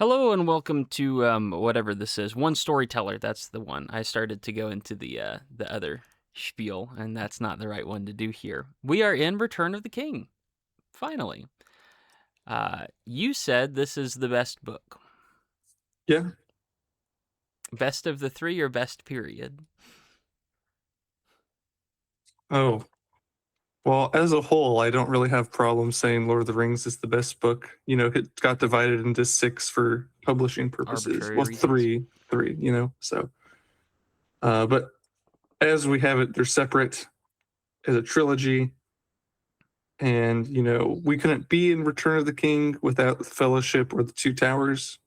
Hello and welcome to whatever this is. One Storyteller, that's the one. I started to go into the other spiel, and that's not the right one to do here. We are in Return of the King. Finally. You said this is the best book. Yeah. Best of the three or best period? Oh, well, as a whole, I don't really have problems saying Lord of the Rings is the best book. It got divided into six for publishing purposes. Arbitrary Well, reasons. three. But as we have it, they're separate as a trilogy. And, we couldn't be in Return of the King without the Fellowship or the Two Towers.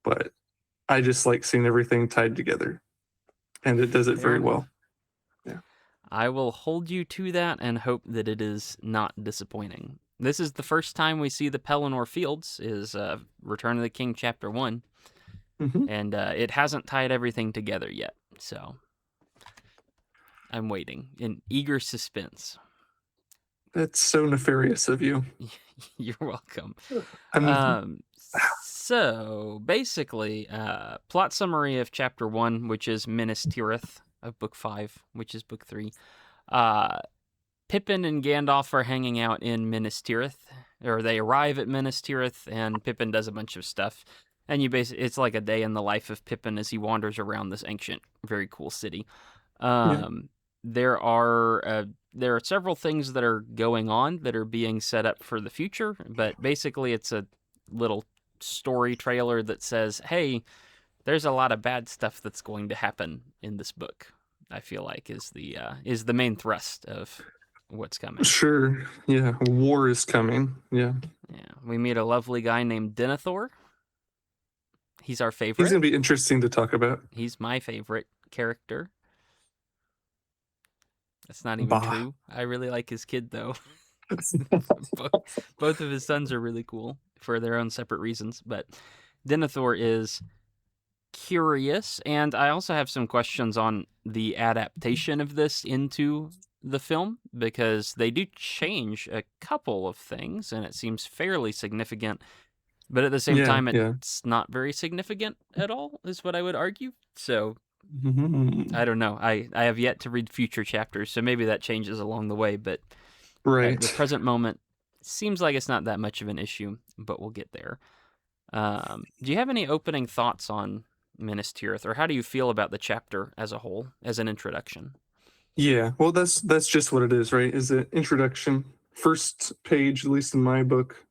But I just like seeing everything tied together. And it does it Fair very enough. well. Yeah. I will hold you to that and hope that it is not disappointing. This is the first time we see the Pelennor Fields, is Return of the King Chapter 1. Hmm. And it hasn't tied everything together yet, so I'm waiting in eager suspense. That's so nefarious of you. You're welcome. I'm So basically, plot summary of chapter 1, which is Minas Tirith, of book 5, which is book 3. Uh, Pippin and Gandalf are hanging out in Minas Tirith, or they arrive at Minas Tirith, and Pippin does a bunch of stuff. And it's like a day in the life of Pippin as he wanders around this ancient, very cool city. yeah. Um, there are there are several things that are going on that are being set up for the future, but basically it's a little story trailer that says, "Hey, there's a lot of bad stuff that's going to happen in this book." I feel like is the main thrust of what's coming. Sure. Yeah. War is coming. Yeah. Yeah, we meet a lovely guy named Denethor. He's our He's favorite. going to be interesting to talk about. He's my favorite character. That's not even Bah. true. I really like his kid though. both, both of his sons are really cool for their own separate reasons, but Denethor is curious, and I also have some questions on the adaptation of this into the film because they do change a couple of things, and it seems fairly significant. But at the same Yeah. time, Yeah. it's not very significant at all, is what I would argue. So I Mhm. don't know. I have yet to read future chapters, so maybe that changes along the way. But at the Right. present moment, seems like it's not that much of an issue, but we'll get there. Do you have any opening thoughts on Minas Tirith, or how do you feel about the chapter as a whole, as an introduction? Yeah. Well, that's just what it is, right? Is an introduction, first page, at least in my book.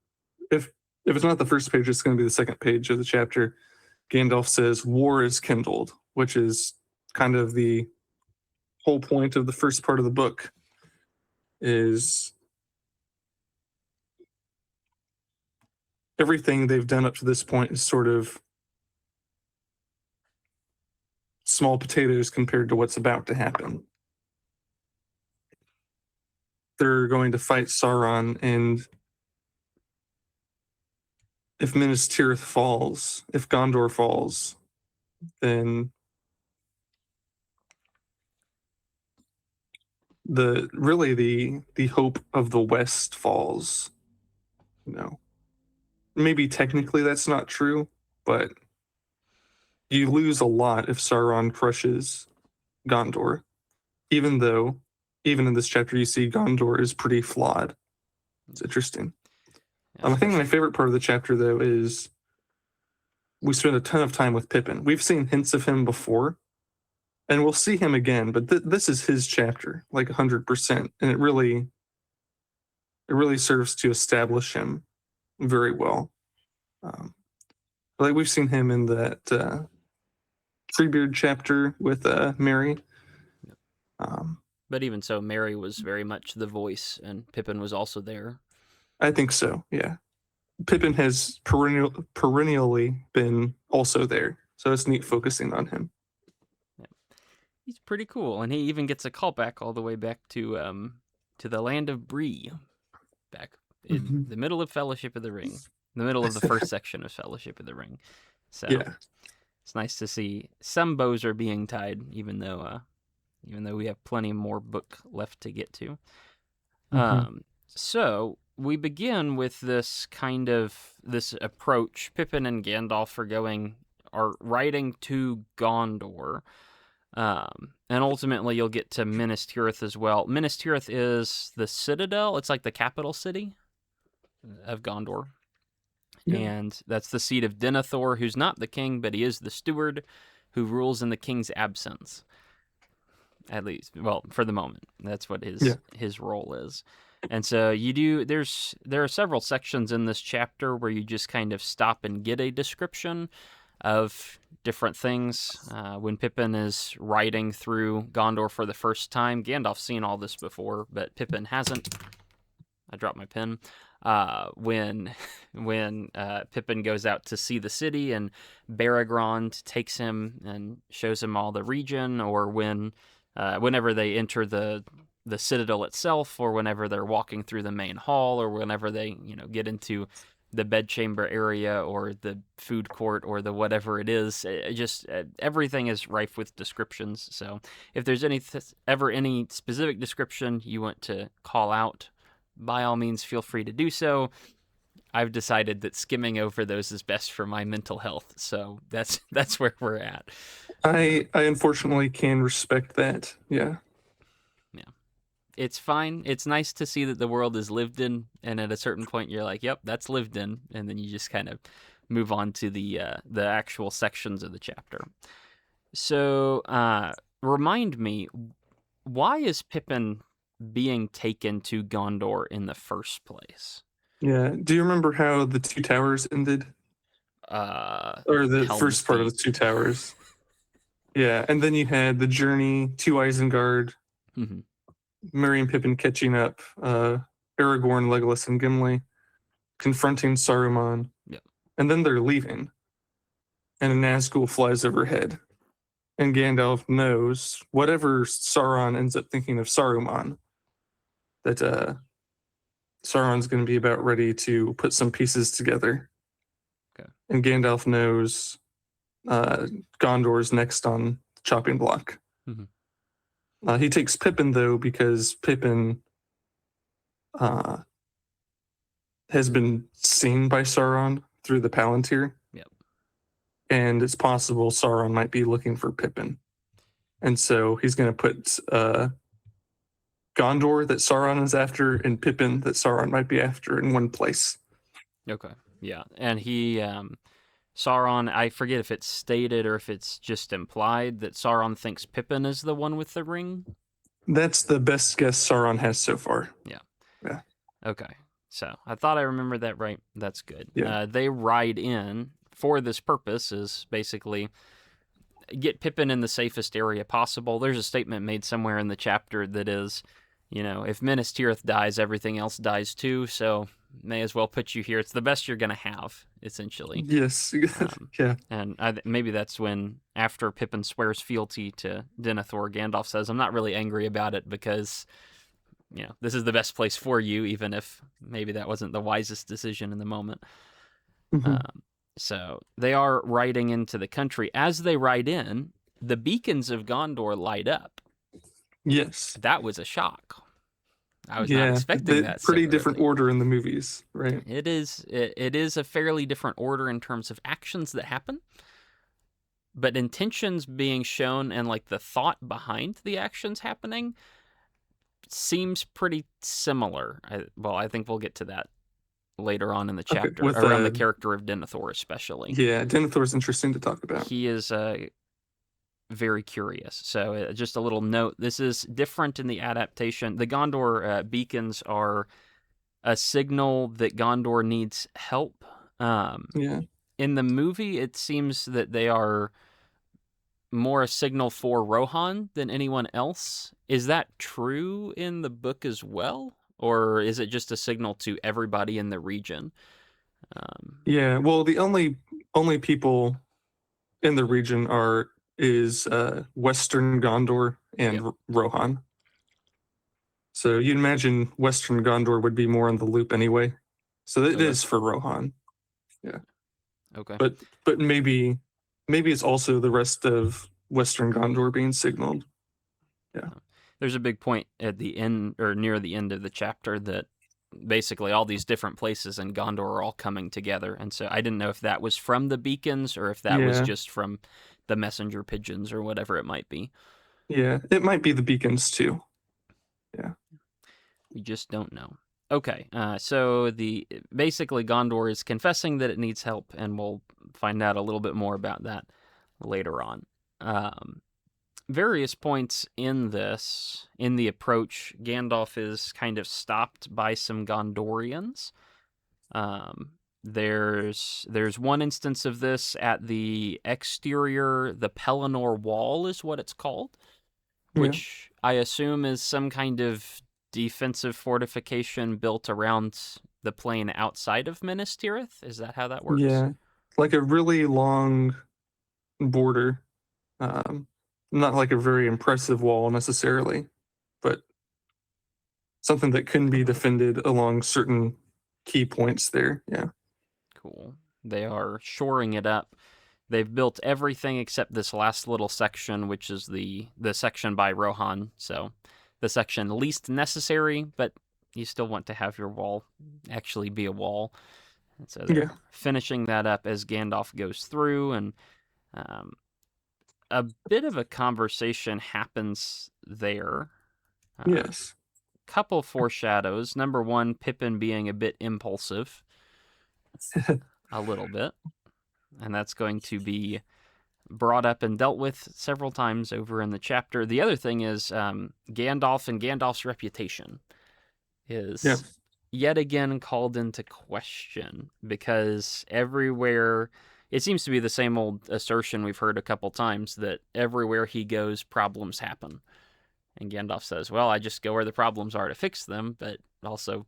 If if it's not the first page, it's going to be the second page of the chapter. Gandalf says, "War is kindled," which is kind of the whole point of the first part of the book. Is everything they've done up to this point is sort of small potatoes compared to what's about to happen. They're going to fight Sauron, and if Minas Tirith falls, if Gondor falls, then the hope of the West falls. You know, maybe technically that's not true, but you lose a lot if Sauron crushes Gondor. Even though, even in this chapter, you see Gondor is pretty flawed. It's interesting. Yeah, I for think my sure. favorite part of the chapter, though, is we spend a ton of time with Pippin. We've seen hints of him before, and we'll see him again. But this is his chapter, like 100%, and it really serves to establish him very well. Um, like we've seen him in that Treebeard chapter with Mary. Um, But even so, Mary was very much the voice, and Pippin was also there. I think so. Yeah, Pippin has perennially been also there, so it's neat focusing on him. Yeah. He's pretty cool, and he even gets a callback all the way back to the land of Bree, back in Mhm. the middle of Fellowship of the Ring, the middle of the first section of Fellowship of the Ring. So Yeah. it's nice to see some bows are being tied, even though we have plenty more book left to get to. Hmm. So we begin with this approach. Pippin and Gandalf are riding to Gondor. And ultimately you'll get to Minas Tirith as well. Minas Tirith is the citadel. It's like the capital city of Gondor. Yeah. And that's the seat of Denethor, who's not the king, but he is the steward who rules in the king's absence. At least, well, for the moment, that's what his role is. And so there are several sections in this chapter where you just kind of stop and get a description of different things. When Pippin is riding through Gondor for the first time, Gandalf's seen all this before, but Pippin hasn't. I dropped my pen. When Pippin goes out to see the city and Baragond takes him and shows him all the region, or whenever they enter the citadel itself, or whenever they're walking through the main hall, or whenever they get into the bedchamber area or the food court or the whatever it is, everything is rife with descriptions. So if there's ever any specific description you want to call out, by all means feel free to do so. I've decided that skimming over those is best for my mental health, so that's where we're at. I unfortunately can respect that. Yeah. It's fine. It's nice to see that the world is lived in, and at a certain point you're like, yep, that's lived in, and then you just kind of move on to the actual sections of the chapter. So remind me, why is Pippin being taken to Gondor in the first place? Yeah. Do you remember how the Two Towers ended? Or the Helm's first part of the Deep. Two Towers. Yeah, and then you had the journey to Isengard, Mhm. Merry and Pippin catching up, Aragorn, Legolas, and Gimli confronting Saruman, Yep. and then they're leaving, and a Nazgul flies overhead, and Gandalf knows whatever Sauron ends up thinking of Saruman, that Sauron's going to be about ready to put some pieces together. Okay. And Gandalf knows Gondor's next on the chopping block. Mhm. He takes Pippin, though, because Pippin has been seen by Sauron through the Palantir. Yep. And it's possible Sauron might be looking for Pippin. And so he's going to put Gondor that Sauron is after and Pippin that Sauron might be after in one place. Okay. Yeah. And Sauron, I forget if it's stated or if it's just implied that Sauron thinks Pippin is the one with the ring. That's the best guess Sauron has so far. Yeah. Yeah. Okay. So I thought I remembered that right. That's good. Yeah. They ride in for this purpose, is basically get Pippin in the safest area possible. There's a statement made somewhere in the chapter that is, if Minas Tirith dies, everything else dies too. So may as well put you here. It's the best you're going to have, essentially. Yes. Yeah. And maybe that's when, after Pippin swears fealty to Denethor, Gandalf says, I'm not really angry about it because, this is the best place for you, even if maybe that wasn't the wisest decision in the moment. Mhm. So they are riding into the country. As they ride in, the beacons of Gondor light up. Yes. That was a shock. I was not expecting that. Pretty so different early. order in the movies, right? It is a fairly different order in terms of actions that happen, but intentions being shown and like the thought behind the actions happening seems pretty similar. I think we'll get to that later on in the chapter, with around the character of Denethor especially. Yeah, Denethor's interesting to talk about. He is very curious. So just a little note, this is different in the adaptation. The Gondor beacons are a signal that Gondor needs help. Yeah. In the movie, it seems that they are more a signal for Rohan than anyone else. Is that true in the book as well? Or is it just a signal to everybody in the region? Yeah, well, the only people in the region is Western Gondor and Yep. Rohan. So you'd imagine Western Gondor would be more on the loop anyway. So it is for Rohan. Yeah. Okay. But maybe it's also the rest of Western Gondor being signaled. Yeah. There's a big point at the end, or near the end of the chapter, that basically all these different places in Gondor are all coming together. And so I didn't know if that was from the beacons or if that was Yeah, just from the messenger pigeons or whatever it might be. yeah. It might be the beacons too. Yeah, We just don't know. Okay, so the basically Gondor is confessing that it needs help, and we'll find out a little bit more about that later on. Um, Various points in the approach, Gandalf is kind of stopped by some Gondorians. Um, there's one instance of this at the exterior, the Pelennor Wall is what it's called, yeah, which I assume is some kind of defensive fortification built around the plain outside of Minas Tirith. Is that how that works? yeah. Like a really long border. Um, Not like a very impressive wall necessarily, but something that can be defended along certain key points there. Yeah. Cool. They are shoring it up. They've built everything except this last little section, which is the section by Rohan. So the section least necessary, but you still want to have your wall actually be a wall. And so Yeah. they're finishing that up as Gandalf goes through, and um, a bit of a conversation happens there. Yes. Couple foreshadows. Number one, Pippin being a bit impulsive, a little bit, and that's going to be brought up and dealt with several times over in the chapter. The other thing is Gandalf and Gandalf's reputation Yeah. is yet again called into question because everywhere it seems to be the same old assertion we've heard a couple times that everywhere he goes, problems happen. And Gandalf says, well, I just go where the problems are to fix them, but also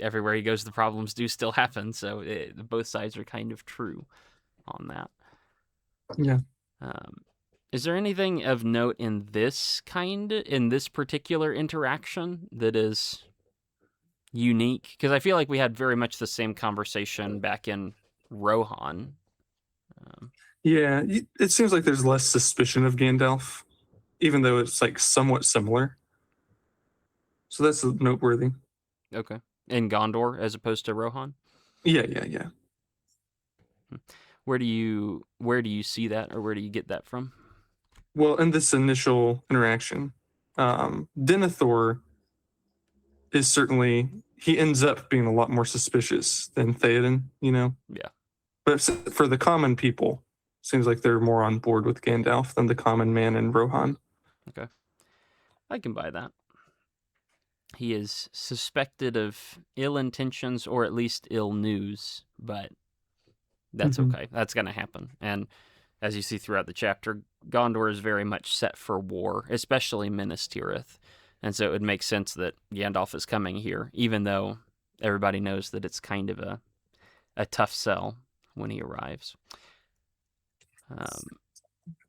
everywhere he goes, the problems do still happen. So both sides are kind of true on that. Yeah. Um, is there anything of note in this particular interaction that is unique? Because I feel like we had very much the same conversation back in Rohan. Yeah. It seems like there's less suspicion of Gandalf, even though it's like somewhat similar. So that's noteworthy. Okay. In Gondor as opposed to Rohan? Yeah. Yeah. Yeah. Where do you see that, or where do you get that from? Well, in this initial interaction, Denethor is certainly he ends up being a lot more suspicious than Theoden, Yeah. But for the common people, seems like they're more on board with Gandalf than the common man in Rohan. Okay. I can buy that. He is suspected of ill intentions or at least ill news, but that's Mm-hmm. okay. That's going to happen. And as you see throughout the chapter, Gondor is very much set for war, especially Minas Tirith. And so it would make sense that Gandalf is coming here, even though everybody knows that it's kind of a tough sell when he arrives.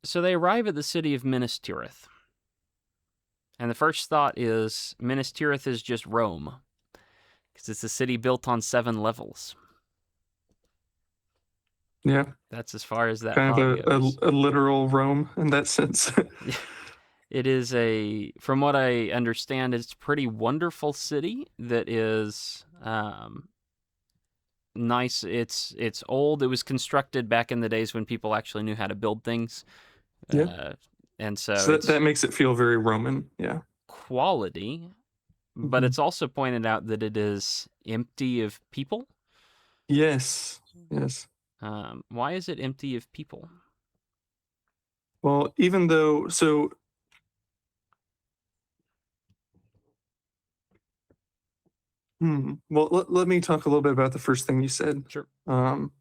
So they arrive at the city of Minas Tirith. And the first thought is Minas Tirith is just Rome, because it's a city built on 7 levels. Yeah, That's as far as that kind thought of goes. a literal Rome in that sense. It is from what I understand, it's a pretty wonderful city that is nice. It's old. It was constructed back in the days when people actually knew how to build things, Yeah, and so so that it's makes it feel very Roman. Yeah. quality. But Mhm. it's also pointed out that it is empty of people. Yes. Yes. Why is it empty of people? Well, even though so. Well, let me talk a little bit about the first thing you said. Sure. Um,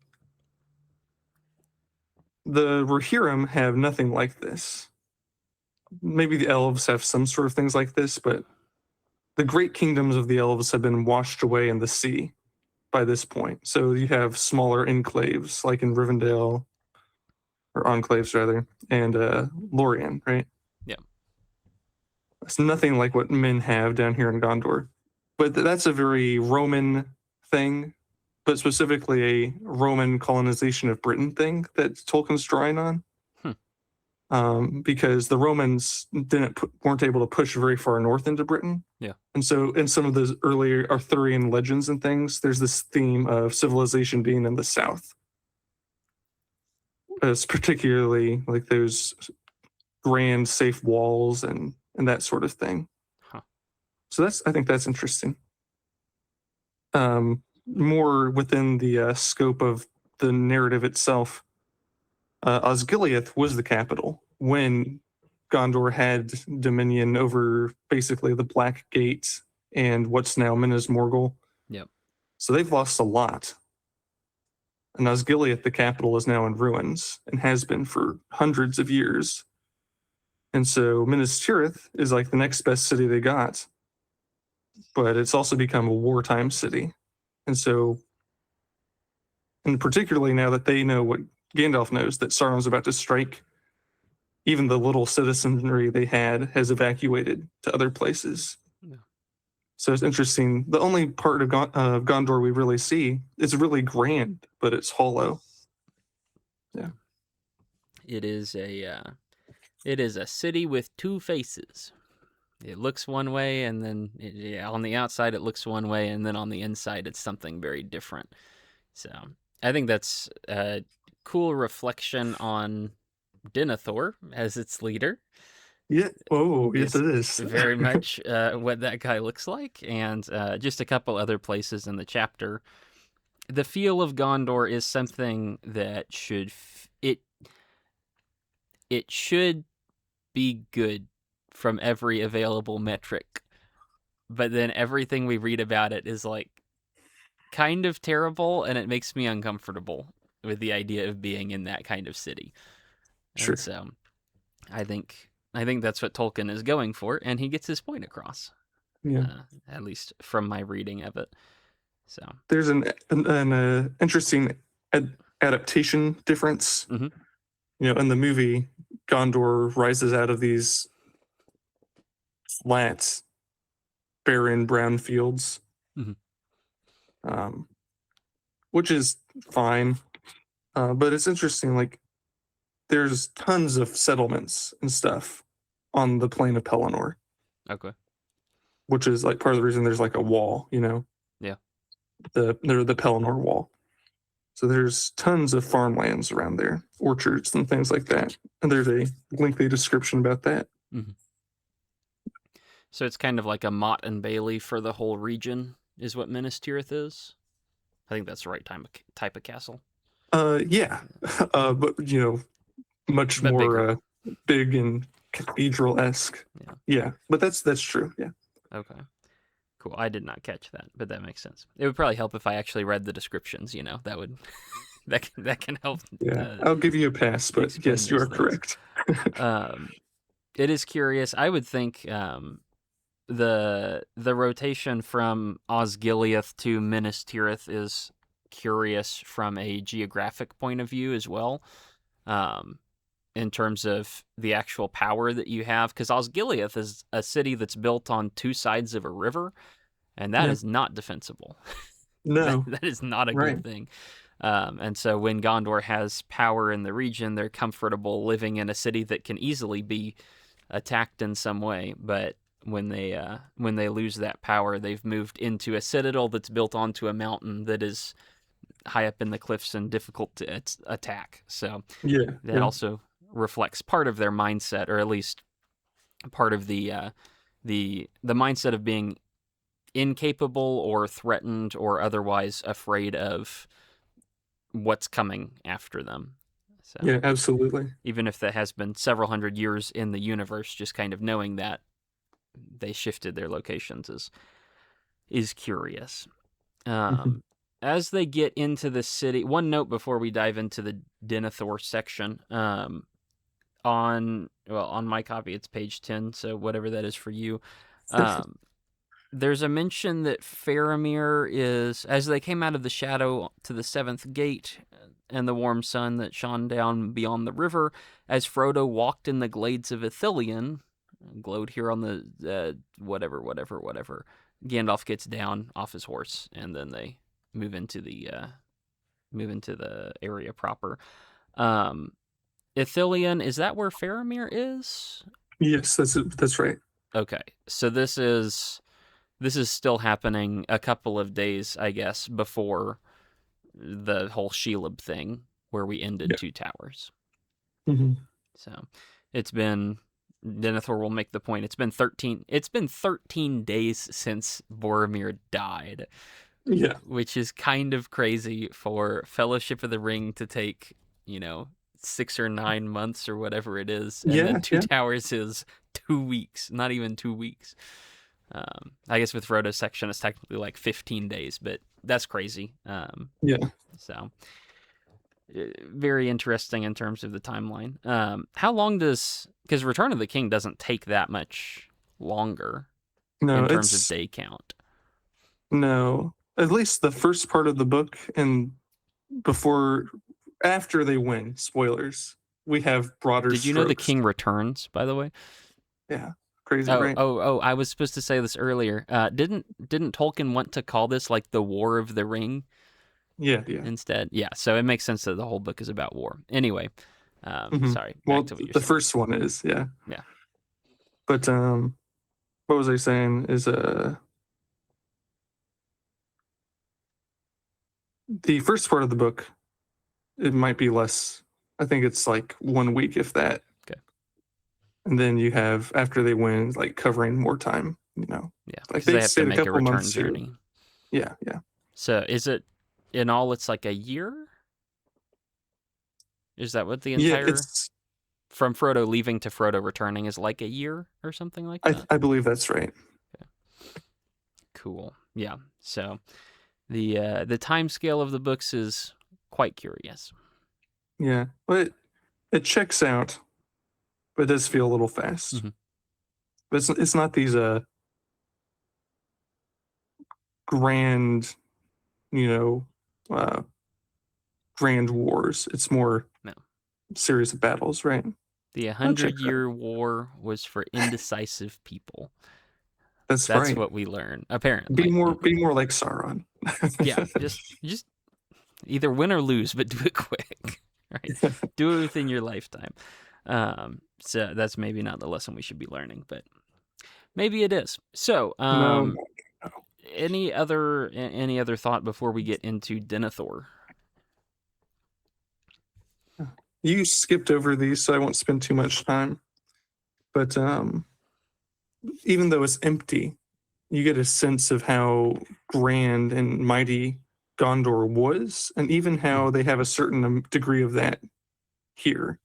the Rohirrim have nothing like this. Maybe the elves have some sort of things like this, but the great kingdoms of the elves have been washed away in the sea by this point. So you have smaller enclaves like in Rivendell, or enclaves rather, and Lorien, right? Yeah. It's nothing like what men have down here in Gondor. But that's a very Roman thing, but specifically a Roman colonization of Britain thing that Tolkien's drawing on. Hmm. because the Romans weren't able to push very far north into Britain. Yeah. And so in some of those earlier Arthurian legends and things, there's this theme of civilization being in the south. It's particularly like those grand, safe walls and that sort of thing. Huh. So I think that's interesting. More within the scope of the narrative itself, Osgiliath was the capital when Gondor had dominion over basically the Black Gate and what's now Minas Morgul. Yep. So they've lost a lot. And Osgiliath, the capital, is now in ruins and has been for hundreds of years. And so Minas Tirith is like the next best city they got, but it's also become a wartime city. And so, and particularly now that they know what Gandalf knows, that Sauron's about to strike, even the little citizenry they had has evacuated to other places. Yeah. So it's interesting. The only part of Gondor we really see is really grand, but it's hollow. Yeah. It is a city with two faces. It looks one way, and then on the outside it looks one way, and then on the inside it's something very different. So I think that's a cool reflection on Denethor as its leader. Yeah. Oh, yes, it is. Very much what that guy looks like, and just a couple other places in the chapter. The feel of Gondor is something that it should be good from every available metric, but then everything we read about it is like kind of terrible, and it makes me uncomfortable with the idea of being in that kind of city. Sure. And so I think that's what Tolkien is going for, and he gets his point across. Yeah. At least from my reading of it. So there's an interesting adaptation difference. Mm-hmm. You know, in the movie, Gondor rises out of these flat, barren brown fields, which is fine. But it's interesting, like, there's tons of settlements and stuff on the plain of Pelennor. Okay. Which is like part of the reason there's like a wall, you know? Yeah. The Pelennor Wall. So there's tons of farmlands around there, orchards and things like that. And there's a lengthy description about that. Mm-hmm. So it's kind of like a Mott and Bailey for the whole region, is what Minas Tirith is. I think that's the right type of castle. Yeah, but you know, much more big and cathedral-esque. Yeah, but that's true. Yeah. Okay. Cool. I did not catch that, but that makes sense. It would probably help if I actually read the descriptions. You know, that would that can help. Yeah, I'll give you a pass, but yes, you are correct. It is curious. I would think the rotation from Osgiliath to Minas Tirith is curious from a geographic point of view as well, in terms of the actual power that you have, because Osgiliath is a city that's built on two sides of a river, and that is not defensible. No. that is not a good thing. And so when Gondor has power in the region, they're comfortable living in a city that can easily be attacked in some way, but when they lose that power, they've moved into a citadel that's built onto a mountain that is high up in the cliffs and difficult to attack. So that also reflects part of their mindset, or at least part of the mindset of being incapable or threatened or otherwise afraid of what's coming after them. So, yeah, absolutely. Even if that has been several hundred years in the universe, just kind of knowing that they shifted their locations is curious. As they get into the city, one note before we dive into the Denethor section, on my copy it's page 10, so whatever that is for you. There's a mention that Faramir is, as they came out of the shadow to the seventh gate and the warm sun that shone down beyond the river, as Frodo walked in the glades of Ithilien, glowed here on the whatever. Gandalf gets down off his horse, and then they move into the area proper. Ithilien, is that where Faramir is? Yes, that's right. Okay, so this is still happening a couple of days, I guess, before the whole Shelob thing where we ended Yeah. Two Towers. Hmm. So it's been Denethor will make the point. It's been 13 days since Boromir died, Yeah. which is kind of crazy for Fellowship of the Ring to take, 6 or 9 months or whatever it is, and then Yeah. Two Yeah. Towers is 2 weeks, not even 2 weeks. I guess with Frodo's section, it's technically like 15 days, but that's crazy. Yeah. So very interesting in terms of the timeline. How long because Return of the King doesn't take that much longer No, in terms of it's day count. no. At least the first part of the book and before after they win, spoilers, we have broader Did you know the strokes. King returns, by the way? Yeah. Crazy, Oh, right? oh, oh! I was supposed to say this earlier. Didn't Tolkien want to call this like the War of the Ring Yeah, yeah. instead? Yeah, so it makes sense that the whole book is about war. Anyway, Hmm. sorry. Back Well, to what you're the saying. first one is, yeah. Yeah. But what was I saying is the first part of the book, it might be less. I think it's like 1 week, if that. Okay. And then you have after they win, like covering more time. Yeah, Like because they they have to stayed a make a couple return months here. journey. Yeah, yeah, So is it in all? It's like a year. Is that what the yeah. entire from Frodo leaving to Frodo returning is like a year or something like that? I believe that's right. Okay. Cool. Yeah. So the time scale of the books is quite curious. Yeah, but it checks out, but it does feel a little fast. Mm-hmm. But it's not these grand, you know, uh grand wars. It's more No. series of battles, right? The That checks out. 100-Year War was for indecisive people. That's That's right. what we learn, apparently. Be more like Sauron. Yeah, just either win or lose, but do it quick. Right? Do it within your lifetime. So that's maybe not the lesson we should be learning, but maybe it is. So, No, no. any other thought before we get into Denethor? You skipped over these, so I won't spend too much time. But even though it's empty, you get a sense of how grand and mighty Gondor was, and even how they have a certain degree of that here.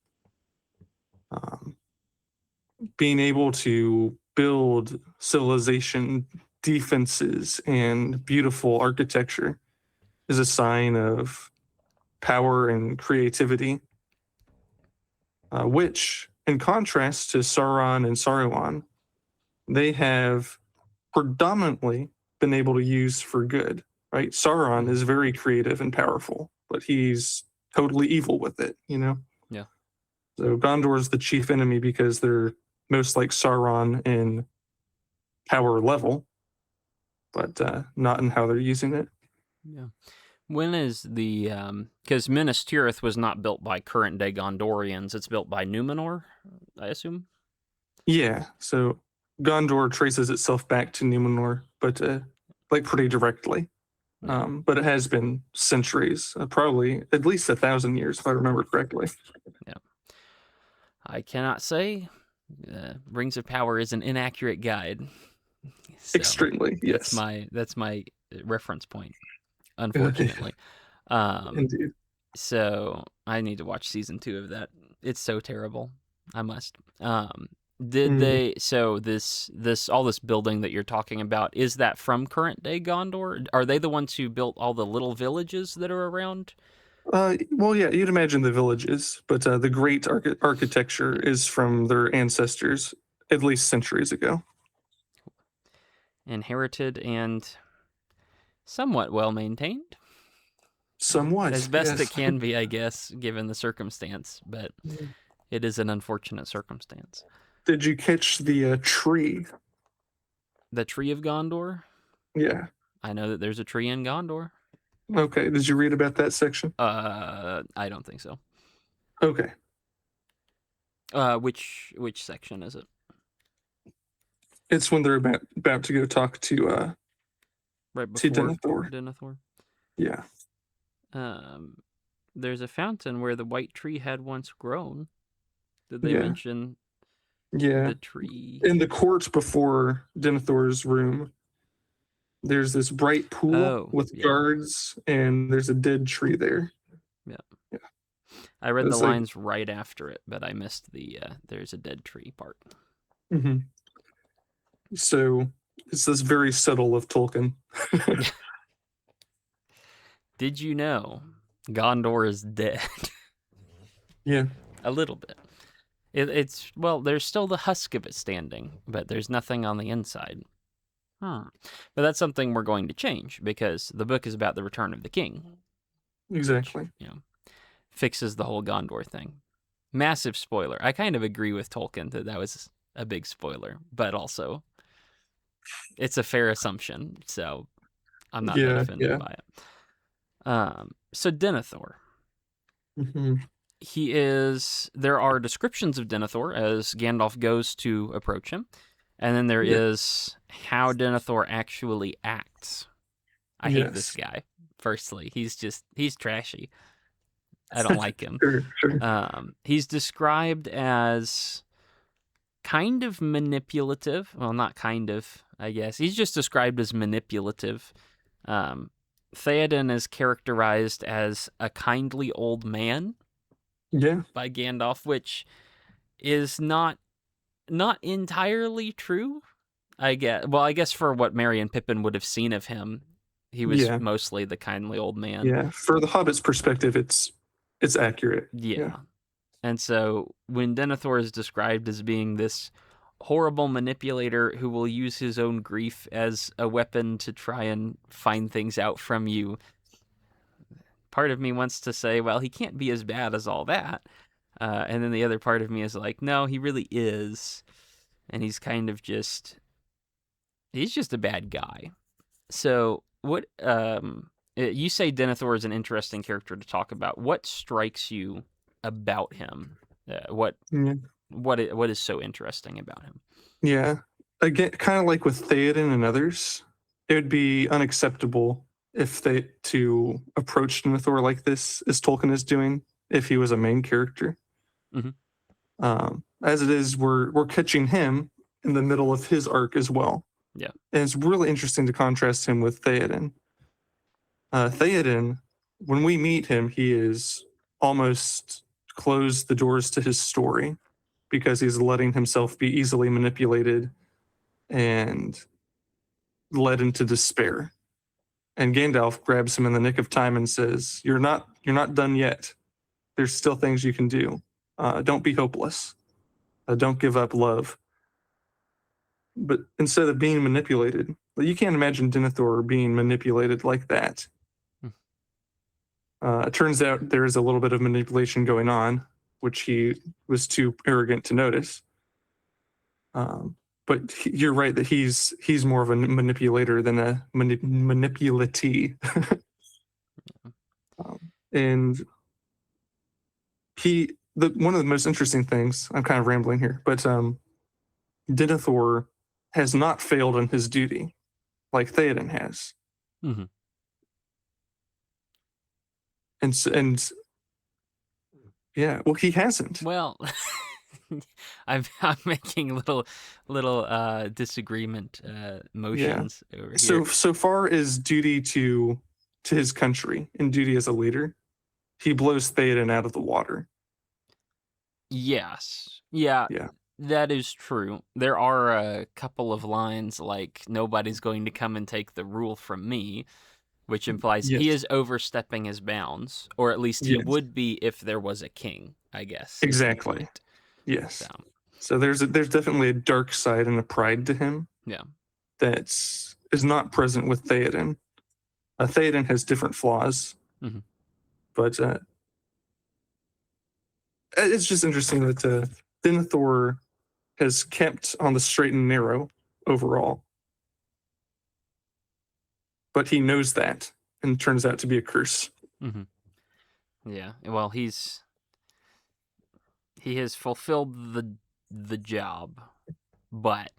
Um, Being able to build civilization, defenses, and beautiful architecture is a sign of power and creativity, which, in contrast to Sauron and Saruman, they have predominantly been able to use for good. Right? Sauron is very creative and powerful, but he's totally evil with it. Yeah. So Gondor is the chief enemy because they're most like Sauron in power level, but not in how they're using it. Yeah. When is the because Minas Tirith was not built by current day Gondorians, it's built by Numenor, I assume. Yeah, so Gondor traces itself back to Numenor, but like pretty directly. Yeah. But it has been centuries, probably at least 1,000 years, if I remember correctly. Yeah. I cannot say. Rings of Power is an inaccurate guide. So Extremely, that's yes. my reference point, unfortunately. Um, Indeed. so I need to watch season 2 of that. It's so terrible. I must. Did Mm. they? So this all this building that you're talking about, is that from current day Gondor? Are they the ones who built all the little villages that are around? Well, yeah, you'd imagine the villages, but the great architecture Yeah. is from their ancestors at least centuries ago. Inherited and somewhat well maintained, as Somewhat, best it yes. can be, I guess, given the circumstance. But it is an unfortunate circumstance. Did you catch the tree? The Tree of Gondor. Yeah. I know that there's a tree in Gondor. Okay. Did you read about that section? I don't think so. Okay. Which section is it? It's when they're about to go talk Right to before Denethor. Denethor. Yeah. There's a fountain where the white tree had once grown. Did they Yeah. mention Yeah. the tree? In the court before Denethor's room, there's this bright pool Oh, with yeah, guards, and there's a dead tree there. yeah. Yeah. I read the It's like, lines right after it, but I missed the "there's a dead tree" part. mhm. So it's this very subtle of Tolkien. Did you know Gondor is dead? Yeah. A little bit. It's well, there's still the husk of it standing, but there's nothing on the inside. But that's something we're going to change because the book is about the return of the king, which, Exactly. fixes the whole Gondor thing. Massive spoiler. I kind of agree with Tolkien that was a big spoiler, but also it's a fair assumption, so I'm not that Yeah. offended Yeah. by it. So Denethor. Hmm. There are descriptions of Denethor as Gandalf goes to approach him, and then there Yeah. is how Denethor actually acts. I hate this Yes. guy. Firstly, he's trashy. I don't like him. Sure. Sure. He's described as kind of manipulative. Well, not kind of, I guess. He's just described as manipulative. Um, Theoden is characterized as a kindly old man Yeah. by Gandalf, which is not entirely true. I guess. Well, I guess for what Merry and Pippin would have seen of him, he was Yeah. mostly the kindly old man. Yeah. For the Hobbit's perspective, it's accurate. Yeah. Yeah. And so when Denethor is described as being this horrible manipulator who will use his own grief as a weapon to try and find things out from you, part of me wants to say, well, he can't be as bad as all that. And then the other part of me is like, no, he really is. And he's kind of he's just a bad guy. So you say Denethor is an interesting character to talk about. What strikes you about him? Yeah. What is so interesting about him? Yeah. Again, kind of like with Theoden and others, it would be unacceptable if they to approach Denethor like this, as Tolkien is doing, if he was a main character. Mhm. As it is, we're catching him in the middle of his arc as well, Yeah. and it's really interesting to contrast him with Theoden. Theoden, when we meet him, he is almost closed the doors to his story because he's letting himself be easily manipulated and led into despair. And Gandalf grabs him in the nick of time and says, "You're not done yet. There's still things you can do. Don't be hopeless. Don't give up love." But instead of being manipulated, you can't imagine Denethor being manipulated like that. Hmm. It turns out there is a little bit of manipulation going on, which he was too arrogant to notice. But you're right that he's more of a manipulator than a manipulatee. And one of the most interesting things, I'm kind of rambling here, but Denethor has not failed in his duty like Theoden has. Mm-hmm. And yeah, well, he hasn't. Well, I'm making little disagreement Yeah. motions over So here. so far as duty to his country and duty as a leader, he blows Theoden out of the water. Yes. Yeah, Yeah. that is true. There are a couple of lines like nobody's going to come and take the rule from me, which implies he Yes. is overstepping his bounds, or at least he Yes. would be if there was a king, I guess is the Exactly. point. So, Yes. So there's definitely a dark side and a pride to him yeah. that is not present with Theoden. Theoden has different flaws, Mhm. but it's just interesting that Denethor has kept on the straight and narrow overall, but he knows that and turns out to be a curse. Mhm. Yeah. Well, he has fulfilled the job, but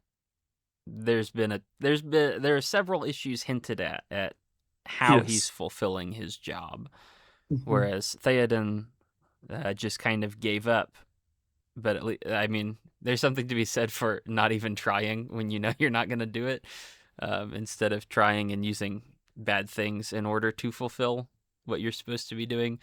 there are several issues hinted at how he's Yes. fulfilling his job, Mhm. whereas Theoden just kind of gave up. But I mean, there's something to be said for not even trying when you know you're not going to do it, instead of trying and using bad things in order to fulfill what you're supposed to be doing.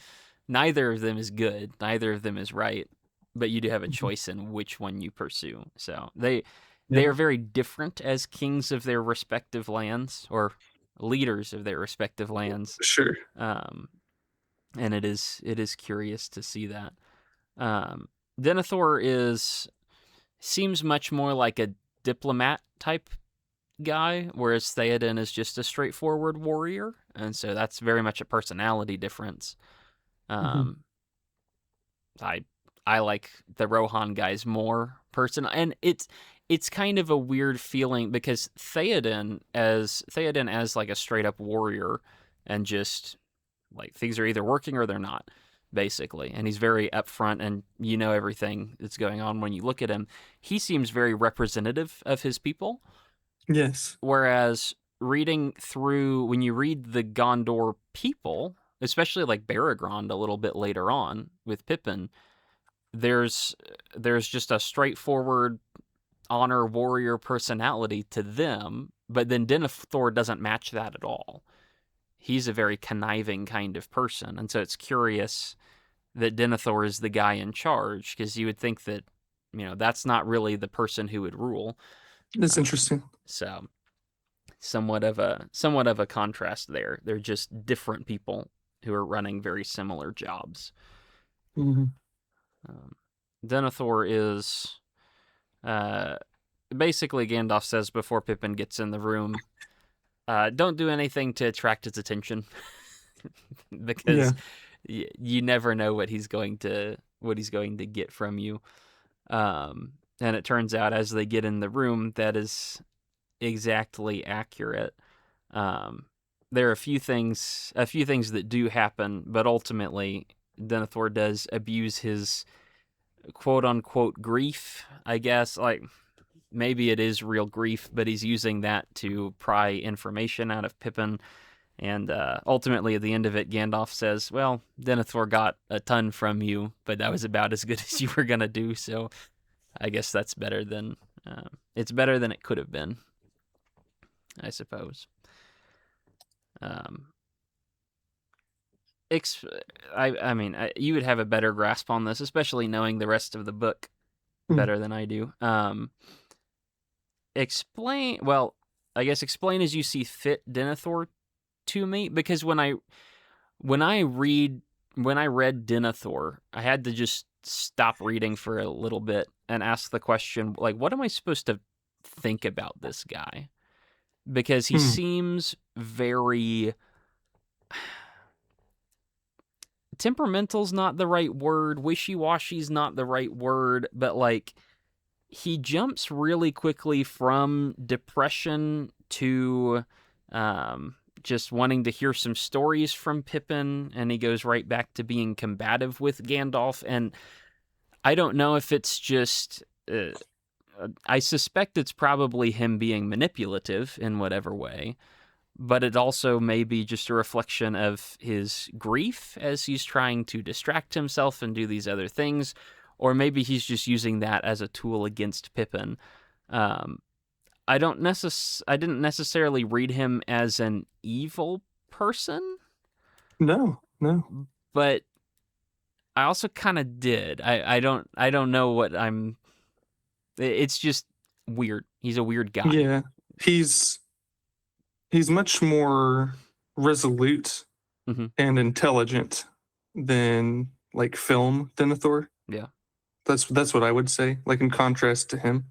Neither of them is good. Neither of them is right. But you do have a Mhm. choice in which one you pursue. So they Yeah. are very different as kings of their respective lands, or leaders of their respective lands. Sure. Um, and it is curious to see that. Um, Denethor seems much more like a diplomat type guy, whereas Theoden is just a straightforward warrior, and so that's very much a personality difference. Mhm. Um, I I like the Rohan guys more and it's kind of a weird feeling because Theoden as like a straight up warrior, and just like things are either working or they're not, basically, and he's very upfront, and you know everything that's going on when you look at him. He seems very representative of his people, Yes. whereas when you read the Gondor people, especially like Baragond a little bit later on with Pippin, there's there's just a straightforward honor warrior personality to them, but then Denethor doesn't match that at all. He's a very conniving kind of person, and so it's curious that Denethor is the guy in charge, because you would think that that's not really the person who would rule. That's Um, interesting. so somewhat of a contrast there. They're just different people who are running very similar jobs. Mhm. Um, Denethor is uh, basically Gandalf says before Pippin gets in the room, don't do anything to attract his attention, because Yeah. you never know what he's going to get from you. And it turns out as they get in the room, that is exactly accurate. Um, there are a few things that do happen, but ultimately Denethor does abuse his quote unquote grief, I guess. Like, maybe it is real grief, but he's using that to pry information out of Pippin. And ultimately, at the end of it, Gandalf says, "Well, Denethor got a ton from you, but that was about as good as you were gonna do. So I guess that's better than it's better than it could have been, I suppose." Um, ex- I mean, you would have a better grasp on this, especially knowing the rest of the book Mm. better than I do. Explain, well, I guess explain as you see fit Denethor to me, because when I read when I read Denethor, I had to just stop reading for a little bit and ask the question, like, what am I supposed to think about this guy? Because he Mm. seems very temperamental's not the right word, wishy-washy's not the right word, but like he jumps really quickly from depression to just wanting to hear some stories from Pippin, and he goes right back to being combative with Gandalf. And I don't know if it's just. I suspect it's probably him being manipulative in whatever way, but it also may be just a reflection of his grief as he's trying to distract himself and do these other things, or maybe he's just using that as a tool against Pippin. Um, I didn't necessarily read him as an evil person, No. No. but I also kind of did. I don't know what I'm. It's just weird. He's a weird guy. Yeah. He's he's much more resolute Hmm. and intelligent than like film Denethor. Yeah. That's what I would say. Like in contrast to him.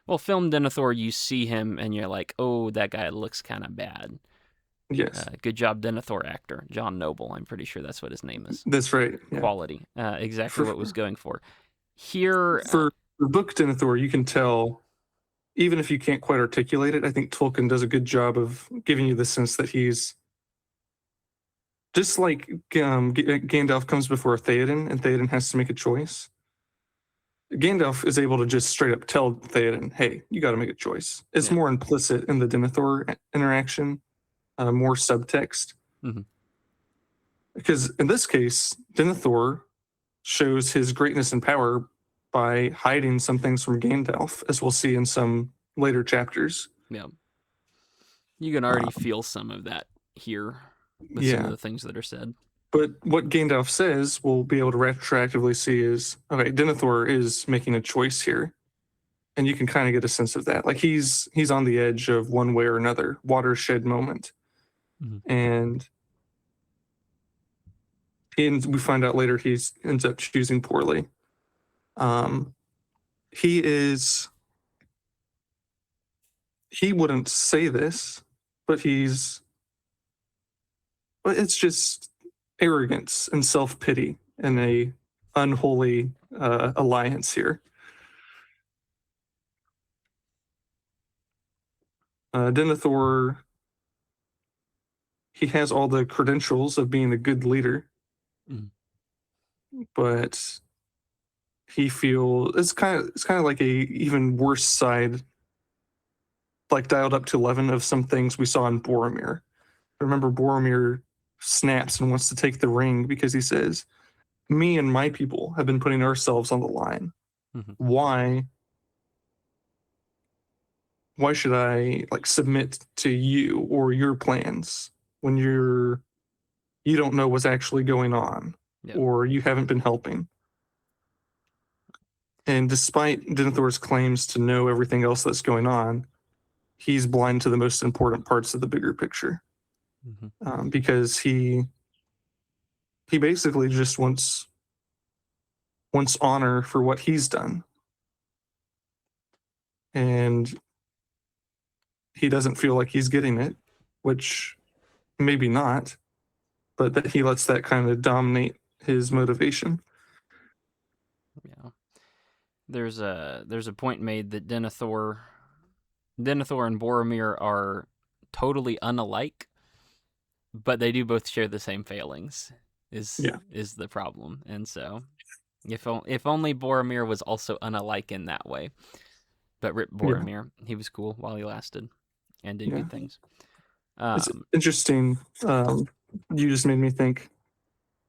Well, film Denethor, you see him and you're like, oh, that guy looks kind of bad. Yes. Good job, Denethor actor. John Noble, I'm pretty sure that's what his name is. That's right. Yeah. Quality. Exactly For what was going for. Here, for the book Denethor, you can tell even if you can't quite articulate it. I think Tolkien does a good job of giving you the sense that just like Gandalf comes before Theoden, and Theoden has to make a choice. Gandalf is able to just straight up tell Theoden, "Hey, you got to make a choice." It's Yeah. more implicit in the Denethor interaction, more subtext. Mhm. Because in this case, Denethor shows his greatness and power by hiding some things from Gandalf, as we'll see in some later chapters. Yeah. You can already feel some of that here with some of Yeah. the things that are said. But what Gandalf says, we'll be able to retroactively see is, okay, Denethor is making a choice here. And you can kind of get a sense of that. Like he's on the edge of one way or another, watershed moment. Mhm. And we find out later he ends up choosing poorly. Um, he wouldn't say this, but it's just arrogance and self-pity in a unholy alliance here. Denethor, he has all the credentials of being a good leader, Mhm. but it's kind of like a even worse side, like dialed up to 11 of some things we saw in Boromir. Remember, Boromir snaps and wants to take the ring because he says, "Me and my people have been putting ourselves on the line. Mhm. Why? Why should I like submit to you or your plans when you don't know what's actually going on, Yeah. or you haven't been helping?" And despite Denethor's claims to know everything else that's going on, he's blind to the most important parts of the bigger picture, Mhm. because he basically just wants honor for what he's done, and he doesn't feel like he's getting it, which maybe not, but that he lets that kind of dominate his motivation. Yeah. There's a point made that Denethor and Boromir are totally unalike, but they do both share the same failings. Is Yeah, is the problem, and so if only Boromir was also unalike in that way. But Rip yeah, Boromir, he was cool while he lasted and did yeah. good things. It's Um, interesting. You just made me think.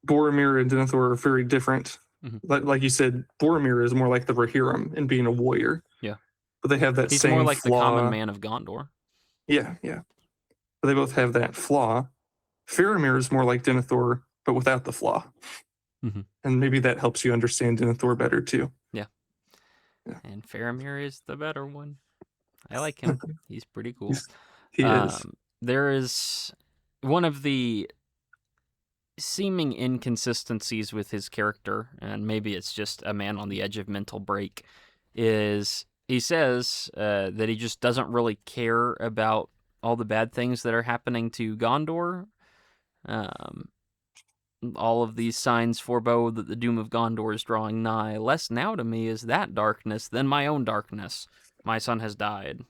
Boromir and Denethor are very different. mhm. Like you said, Boromir is more like the Rohirrim in being a warrior, Yeah, but they have that he's more same like the common flaw. man of Gondor. Yeah, yeah. But they both have that flaw. Faramir is more like Denethor, but without the flaw. Mm-hmm. And maybe that helps you understand Denethor better too. Yeah, Yeah. and Faramir is the better one. I like him. He's pretty cool. He is. There is one of the seeming inconsistencies with his character, and maybe it's just a man on the edge of mental break, is he says that he just doesn't really care about all the bad things that are happening to Gondor. Um, all of these signs forebode that the doom of Gondor is drawing nigh. Less now to me is that darkness than my own darkness. My son has died.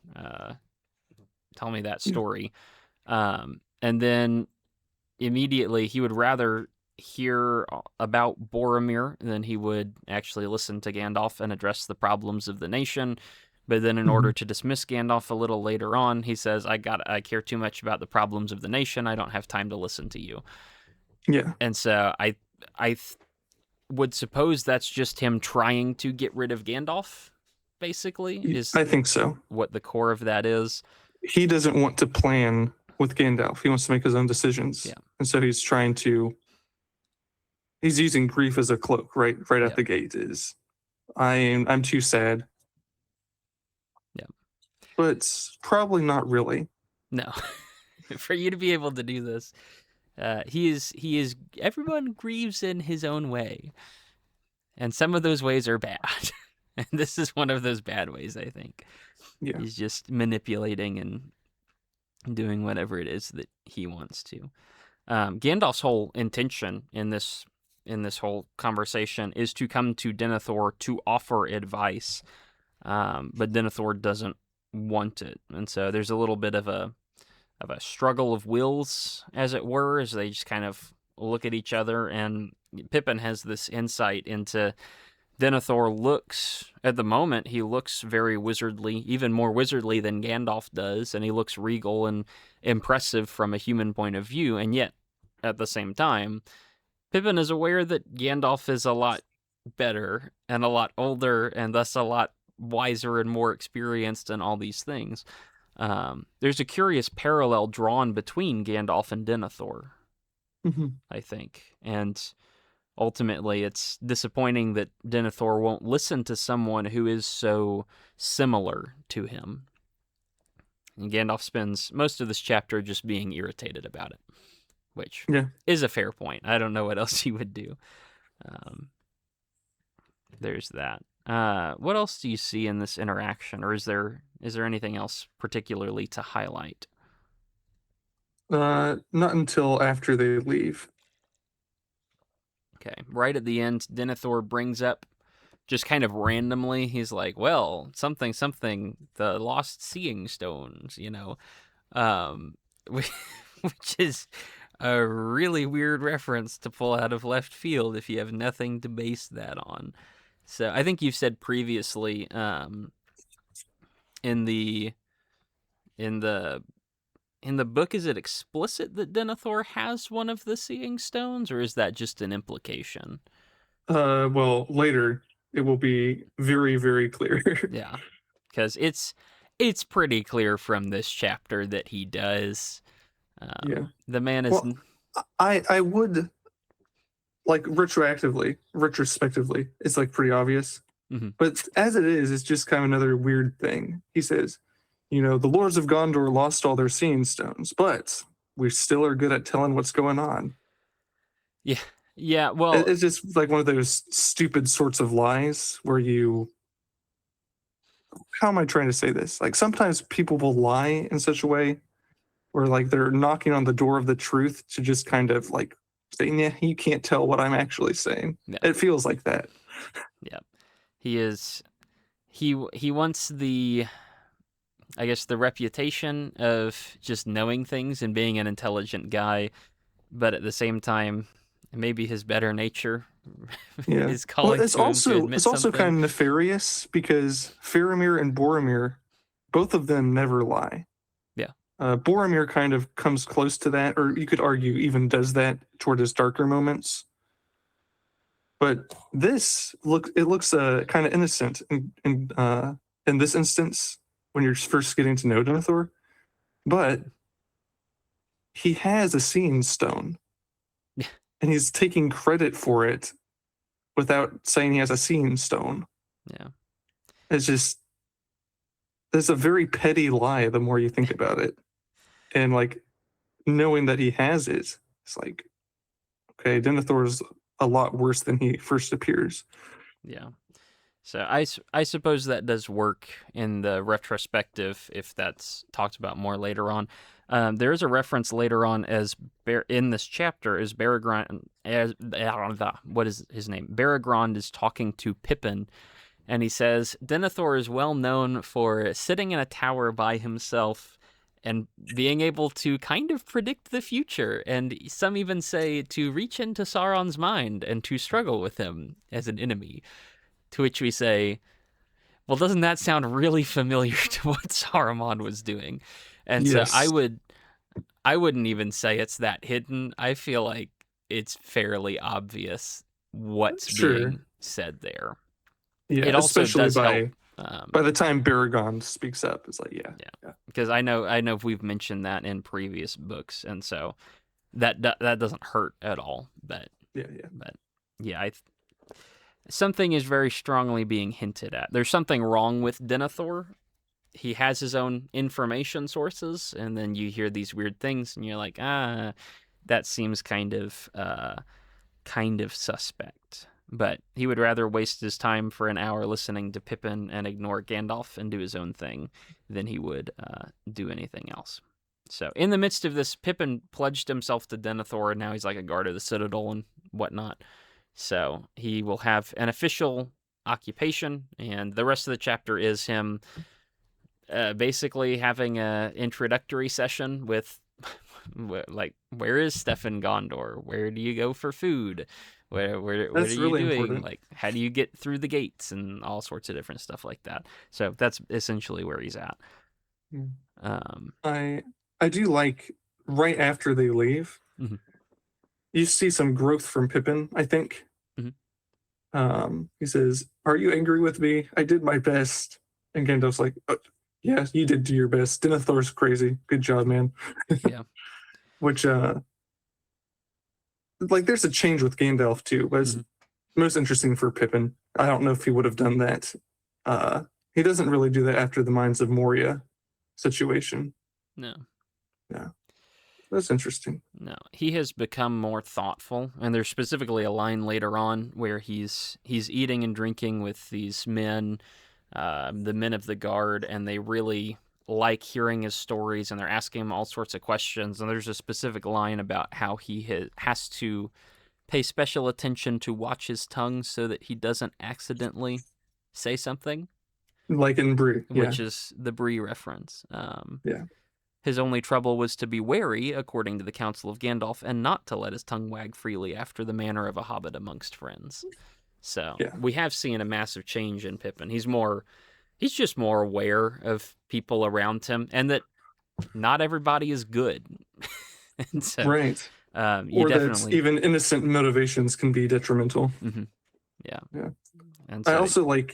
Tell me that Yeah. story. And then immediately he would rather hear about Boromir than he would actually listen to Gandalf and address the problems of the nation. But then, in order Mhm. to dismiss Gandalf a little later on, he says, I care too much about the problems of the nation. I don't have time to listen to you." Yeah. And so I would suppose that's just him trying to get rid of Gandalf, basically, is I think so. what the core of that is. He doesn't want to plan with Gandalf. He wants to make his own decisions. Yeah. And so he's using grief as a cloak, right Yeah. at the gate is I'm too sad. Yeah. But probably not really. No. For you to be able to do this, he is everyone grieves in his own way, and some of those ways are bad. And this is one of those bad ways, I think. Yeah. He's just manipulating and doing whatever it is that he wants to. Gandalf's whole intention in this whole conversation is to come to Denethor to offer advice, but Denethor doesn't want it, and so there's a little bit of a struggle of wills, as it were, as they just kind of look at each other, and Pippin has this insight into Denethor. Looks at the moment, he looks very wizardly, even more wizardly than Gandalf does, and he looks regal and impressive from a human point of view, and yet at the same time, Pippin is aware that Gandalf is a lot better and a lot older and thus a lot wiser and more experienced in all these things. There's a curious parallel drawn between Gandalf and Denethor, I think. And ultimately, it's disappointing that Denethor won't listen to someone who is so similar to him. And Gandalf spends most of this chapter just being irritated about it, which is a fair point. I don't know what else he would do. There's that. What else do you see in this interaction, or is there anything else particularly to highlight? Not until after they leave. Okay, right at the end, Denethor brings up, just kind of randomly, he's like, well, something, the lost seeing stones, which is a really weird reference to pull out of left field if you have nothing to base that on. So I think you've said previously, in the book, is it explicit that Denethor has one of the seeing stones, or is that just an implication? Well, later it will be very, very clear. Yeah, because it's pretty clear from this chapter that he does. The man is. Well, I would like retrospectively, it's like pretty obvious. Mm-hmm. But as it is, it's just kind of another weird thing. He says, the Lords of Gondor lost all their seeing stones, but we still are good at telling what's going on. Yeah. Well, it's just like one of those stupid sorts of lies where how am I trying to say this? Like sometimes people will lie in such a way where like they're knocking on the door of the truth to just kind of like saying, yeah, you can't tell what I'm actually saying. Yeah. It feels like that. Yeah. He wants the reputation of just knowing things and being an intelligent guy, but at the same time, maybe his better nature is calling to him to admit it's also something. Kind of nefarious because Faramir and Boromir, both of them never lie. Yeah. Boromir kind of comes close to that, or you could argue even does that toward his darker moments. But this looks kind of innocent in this instance when you're first getting to know Denethor. But he has a seeing stone. And he's taking credit for it without saying he has a seeing stone. Yeah. It's a very petty lie the more you think about it. And like knowing that he has it, it's like, okay, Denethor's a lot worse than he first appears. Yeah. So I suppose that does work in the retrospective if that's talked about more later on. There is a reference later on in this chapter as Beregond, what is his name? Beregond is talking to Pippin, and he says, Denethor is well known for sitting in a tower by himself and being able to kind of predict the future, and some even say to reach into Sauron's mind and to struggle with him as an enemy. To which we say, well, doesn't that sound really familiar to what Saruman was doing? And yes. So I wouldn't even say it's that hidden. I feel like it's fairly obvious what's being said there. Yeah, it also does help. By the time Beregond speaks up, it's like, yeah. Because I know we've mentioned that in previous books, and so that doesn't hurt at all. But something is very strongly being hinted at. There's something wrong with Denethor. He has his own information sources, and then you hear these weird things, and you're like, that seems kind of suspect. But he would rather waste his time for an hour listening to Pippin and ignore Gandalf and do his own thing than he would do anything else. So in the midst of this, Pippin pledged himself to Denethor, and now he's like a guard of the Citadel and whatnot. So he will have an official occupation, and the rest of the chapter is him basically having an introductory session with like, where is Stefan Gondor? Where do you go for food? What are That's you really doing? important. Like, how do you get through the gates and all sorts of different stuff like that. So that's essentially where he's at. Mm. Um, I do like right after they leave, mhm, you see some growth from Pippin, I think. mhm. He says, "Are you angry with me? I did my best." And Gandalf's like, "Yeah, you did do your best. Denethor's crazy. Good job, man." Yeah. Which, like, there's a change with Gandalf too, but it's Mhm. most interesting for Pippin. I don't know if he would have done that. He doesn't really do that after the Mines of Moria situation. No. Yeah, that's interesting. No, he has become more thoughtful, and there's specifically a line later on where he's eating and drinking with these men, the men of the guard, and they really like hearing his stories, and they're asking him all sorts of questions. And there's a specific line about how he has to pay special attention to watch his tongue so that he doesn't accidentally say something, Like in Bree, yeah, which is the Bree reference. yeah, His only trouble was to be wary, according to the counsel of Gandalf, and not to let his tongue wag freely after the manner of a hobbit amongst friends. So yeah. we have seen a massive change in Pippin. He's just more aware of people around him, and that not everybody is good. And so Right. you Or that definitely, even innocent motivations can be detrimental. mhm, yeah. Yeah. And I so, also like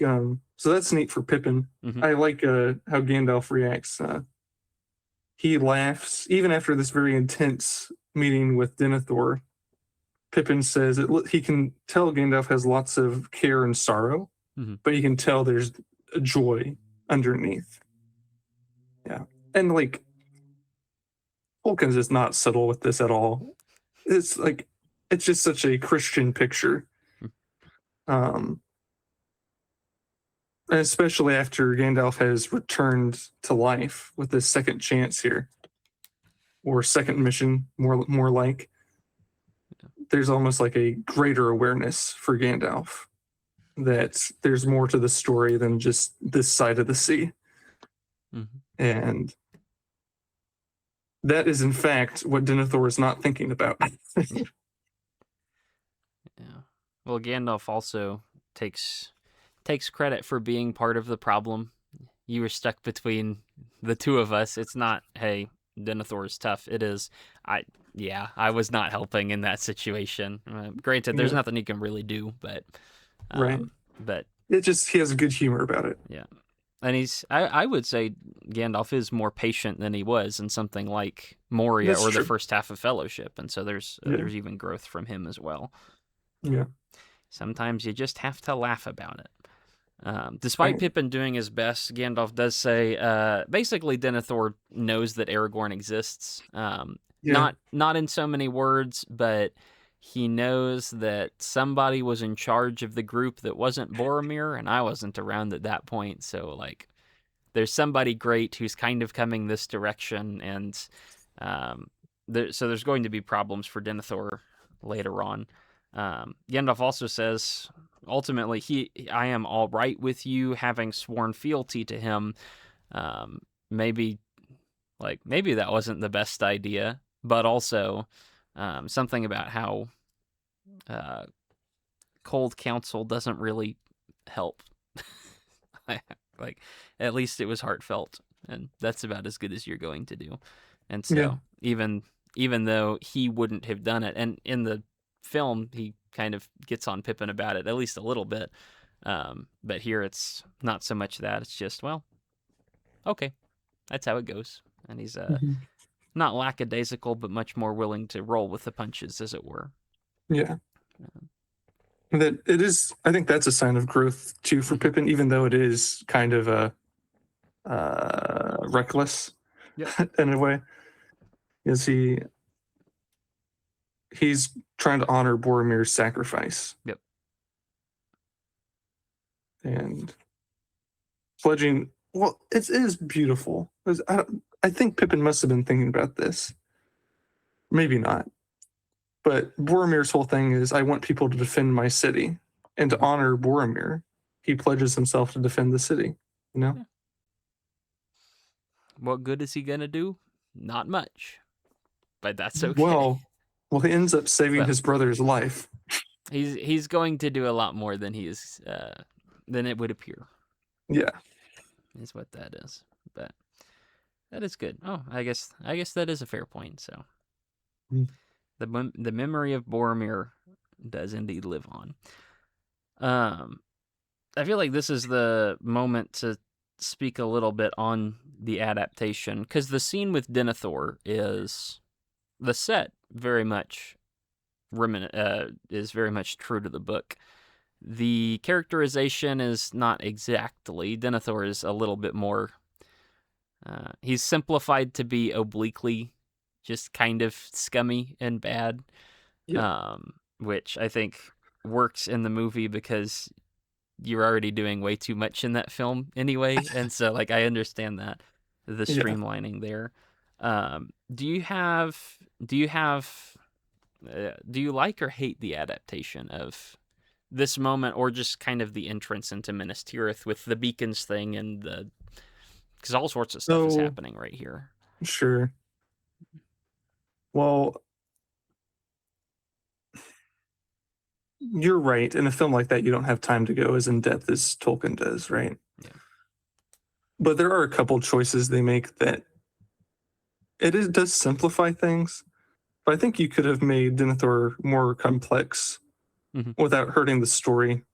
so that's neat for Pippin. mhm, I like how Gandalf reacts. He laughs even after this very intense meeting with Denethor. Pippin says he can tell Gandalf has lots of care and sorrow, mhm. but he can tell there's a joy underneath. Yeah. And like Tolkien's is not subtle with this at all. It's like it's just such a Christian picture. Um, especially after Gandalf has returned to life with this second chance here, or second mission, more like. There's almost like a greater awareness for Gandalf that there's more to the story than just this side of the sea. Mhm. And that is, in fact, what Denethor is not thinking about. Yeah. Well, Gandalf also takes credit for being part of the problem. You were stuck between the two of us. It's not, hey, Denethor is tough. It is, I, yeah, I was not helping in that situation. Granted, there's Yeah, nothing he can really do, right. um, but It just, he has a good humor about it. yeah. And I would say Gandalf is more patient than he was in something like Moria That's or the true. first half of Fellowship. And so Yeah, there's even growth from him as well. yeah, Sometimes you just have to laugh about it. Despite right. Pippin doing his best, Gandalf does say, basically, Denethor knows that Aragorn exists. Yeah, Not in so many words, but he knows that somebody was in charge of the group that wasn't Boromir, and I wasn't around at that point. So, like, there's somebody great who's kind of coming this direction, and um, so there's going to be problems for Denethor later on. Gandalf also says, ultimately, I am all right with you having sworn fealty to him. Um, maybe maybe that wasn't the best idea, but also something about how uh, cold counsel doesn't really help. Like, at least it was heartfelt, and that's about as good as you're going to do. And yeah. so even though he wouldn't have done it, and in the film he kind of gets on Pippin about it at least a little bit, but here it's not so much that. It's just, well, okay, that's how it goes. And he's Mhm. not lackadaisical, but much more willing to roll with the punches, as it were. Yeah. That it is. I think that's a sign of growth too for Mm-hmm. Pippin, even though it is kind of a reckless Yep. in a way. Is he's trying to honor Boromir's sacrifice Yep. and pledging. Well, it is beautiful. I think Pippin must have been thinking about this. Maybe not. But Boromir's whole thing is, I want people to defend my city, and to Mm-hmm. honor Boromir, he pledges himself to defend the city. You know. Yeah. What good is he gonna do? Not much. but that's okay. Well, he ends up saving Well, his brother's life. he's going to do a lot more than than it would appear. Yeah. Is what that is. But that is good. Oh, I guess that is a fair point. So Mm. the memory of Boromir does indeed live on. I feel like this is the moment to speak a little bit on the adaptation, because the scene with Denethor is the set very much is very much true to the book. The characterization is not exactly. Denethor is a little bit more. He's simplified to be obliquely just kind of scummy and bad, Yeah. which I think works in the movie because you're already doing way too much in that film anyway, and so like I understand that the Yeah. streamlining there. Do you have do you have do you like or hate the adaptation of this moment, or just kind of the entrance into Minas Tirith with the beacons thing and the because all sorts of stuff is So, happening right here. sure. Well, you're right. In a film like that, you don't have time to go as in depth as Tolkien does, right? Yeah. But there are a couple choices they make that does simplify things. But I think you could have made Denethor more complex Mm-hmm. without hurting the story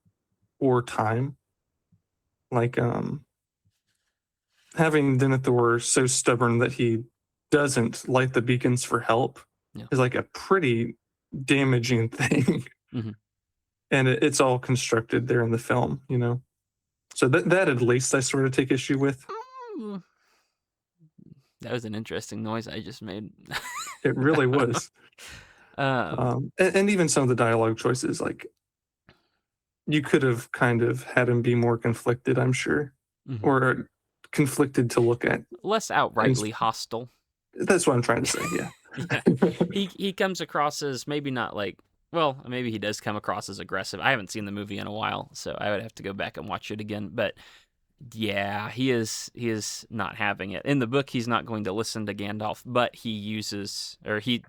or time. Like having Denethor so stubborn that he doesn't light the beacons for help Yeah. is like a pretty damaging thing. Mm-hmm. And it's all constructed there in the film, you know. So that at least I sort of take issue with. That was an interesting noise I just made. It really was. And even some of the dialogue choices, like you could have kind of had him be more conflicted, I'm sure, mm-hmm. or conflicted to look at. Less And outrightly hostile. that's what I'm trying to say. Yeah. Yeah. He comes across as maybe not like, well, maybe he does come across as aggressive. I haven't seen the movie in a while, so I would have to go back and watch it again. But yeah, he is not having it. In the book, he's not going to listen to Gandalf, but he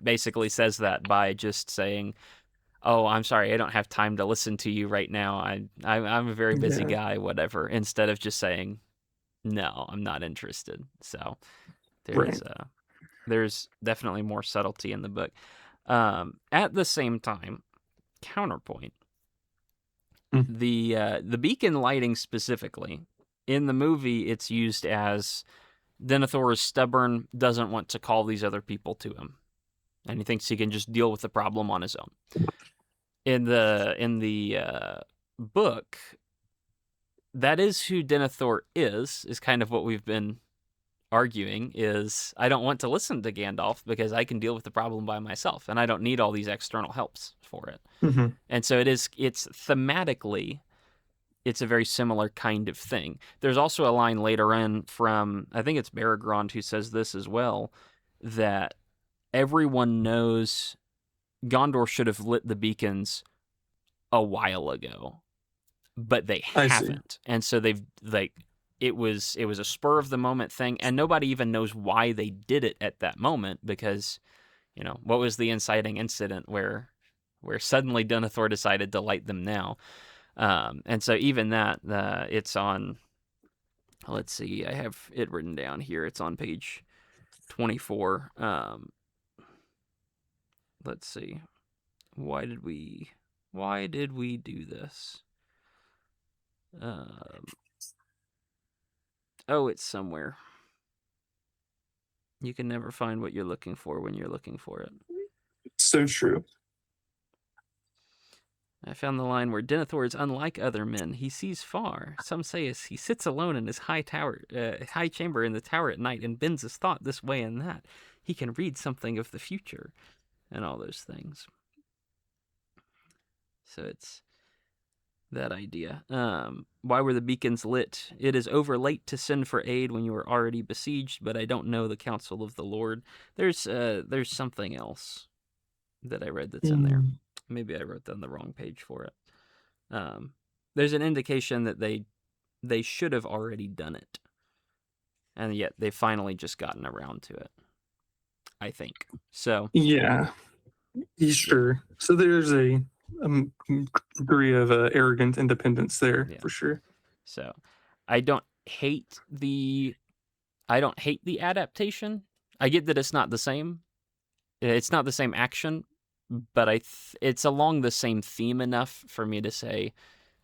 basically says that by just saying, "Oh, I'm sorry, I don't have time to listen to you right now. I'm a very busy Yeah. guy, whatever." Instead of just saying, "No, I'm not interested." So Right. there's definitely more subtlety in the book. At the same time, counterpoint, Mm. the beacon lighting specifically in the movie, it's used as Denethor is stubborn, doesn't want to call these other people to him, and he thinks he can just deal with the problem on his own. In the book, that is who Denethor is kind of what we've been arguing is I don't want to listen to Gandalf because I can deal with the problem by myself and I don't need all these external helps for it. Mm-hmm. And so it's thematically, it's a very similar kind of thing. There's also a line later in from, I think it's Baragond who says this as well, that everyone knows Gondor should have lit the beacons a while ago, but they I see. haven't. And so they've like it was a spur of the moment thing, and nobody even knows why they did it at that moment because, what was the inciting incident where suddenly Denethor decided to light them now. And so even that, it's on, let's see, I have it written down here. It's on page 24. Let's see. Why did we do this? Oh, it's somewhere. You can never find what you're looking for when you're looking for it. So true. I found the line where Denethor is unlike other men. He sees far. Some say as he sits alone in his high chamber in the tower at night and bends his thought this way and that. He can read something of the future and all those things. So it's that idea. Why were the beacons lit? It is over late to send for aid when you are already besieged, but I don't know the counsel of the Lord. There's something else that I read that's in there. Maybe I wrote down the wrong page for it. There's an indication that they should have already done it, and yet they've finally just gotten around to it. I think. So Yeah, yeah, sure. So there's a degree of arrogant independence there yeah. for sure. So I don't hate the adaptation. I get that it's not the same. It's not the same action, but it's along the same theme enough for me to say,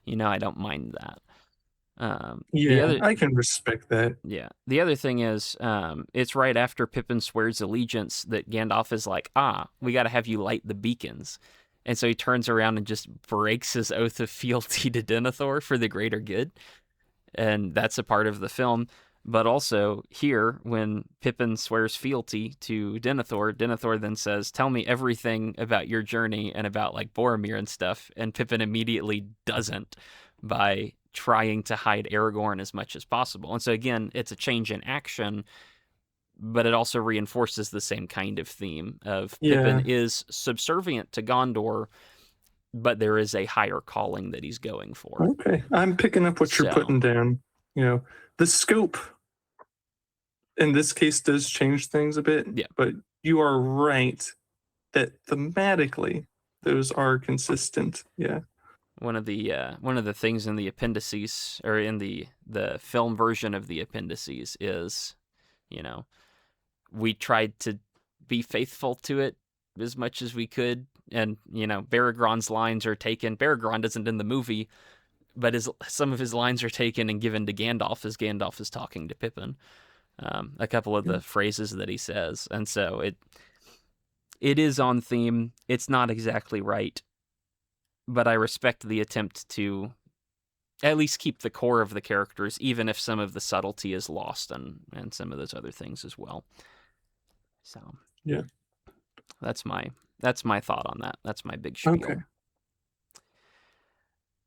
I don't mind that. The Yeah, other I can respect that. Yeah. The other thing is, it's right after Pippin swears allegiance that Gandalf is like, we got to have you light the beacons. And so he turns around and just breaks his oath of fealty to Denethor for the greater good. And that's a part of the film. But also here, when Pippin swears fealty to Denethor, Denethor then says, "Tell me everything about your journey and about like Boromir and stuff." And Pippin immediately doesn't by trying to hide Aragorn as much as possible. And so again, it's a change in action, but it also reinforces the same kind of theme of Pippin Yeah. is subservient to Gondor, but there is a higher calling that he's going for. Okay, I'm picking up what you're So, putting down. The scope in this case does change things a bit, yeah. but you are right that thematically those are consistent. Yeah. One of the things in the appendices, or in the film version of the appendices, is, you know we tried to be faithful to it as much as we could, and Baragron's lines are taken. Baragron isn't in the movie, but some of his lines are taken and given to Gandalf as Gandalf is talking to Pippin. A couple of the phrases that he says, and so it is on theme. It's not exactly right, but I respect the attempt to at least keep the core of the characters, even if some of the subtlety is lost and some of those other things as well. So Yeah. that's my thought on that. That's my big Okay.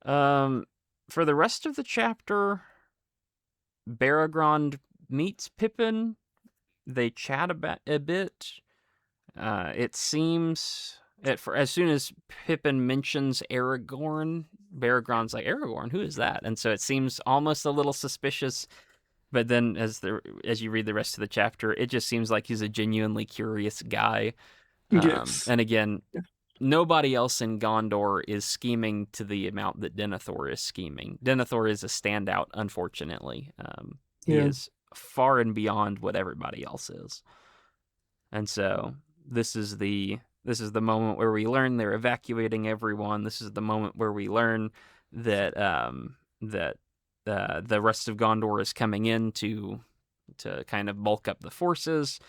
spiel. For the rest of the chapter, Baragron meets Pippin. They chat about a bit. It seems for as soon as Pippin mentions Aragorn, Baragron's like, "Aragorn, who is that?" And so it seems almost a little suspicious. But then, as you read the rest of the chapter, it just seems like he's a genuinely curious guy. Yes. And again, Yeah. nobody else in Gondor is scheming to the amount that Denethor is scheming. Denethor is a standout, unfortunately. He Yeah. is far and beyond what everybody else is. And so this is the moment where we learn they're evacuating everyone. This is the moment where we learn that the rest of Gondor is coming in to kind of bulk up the forces.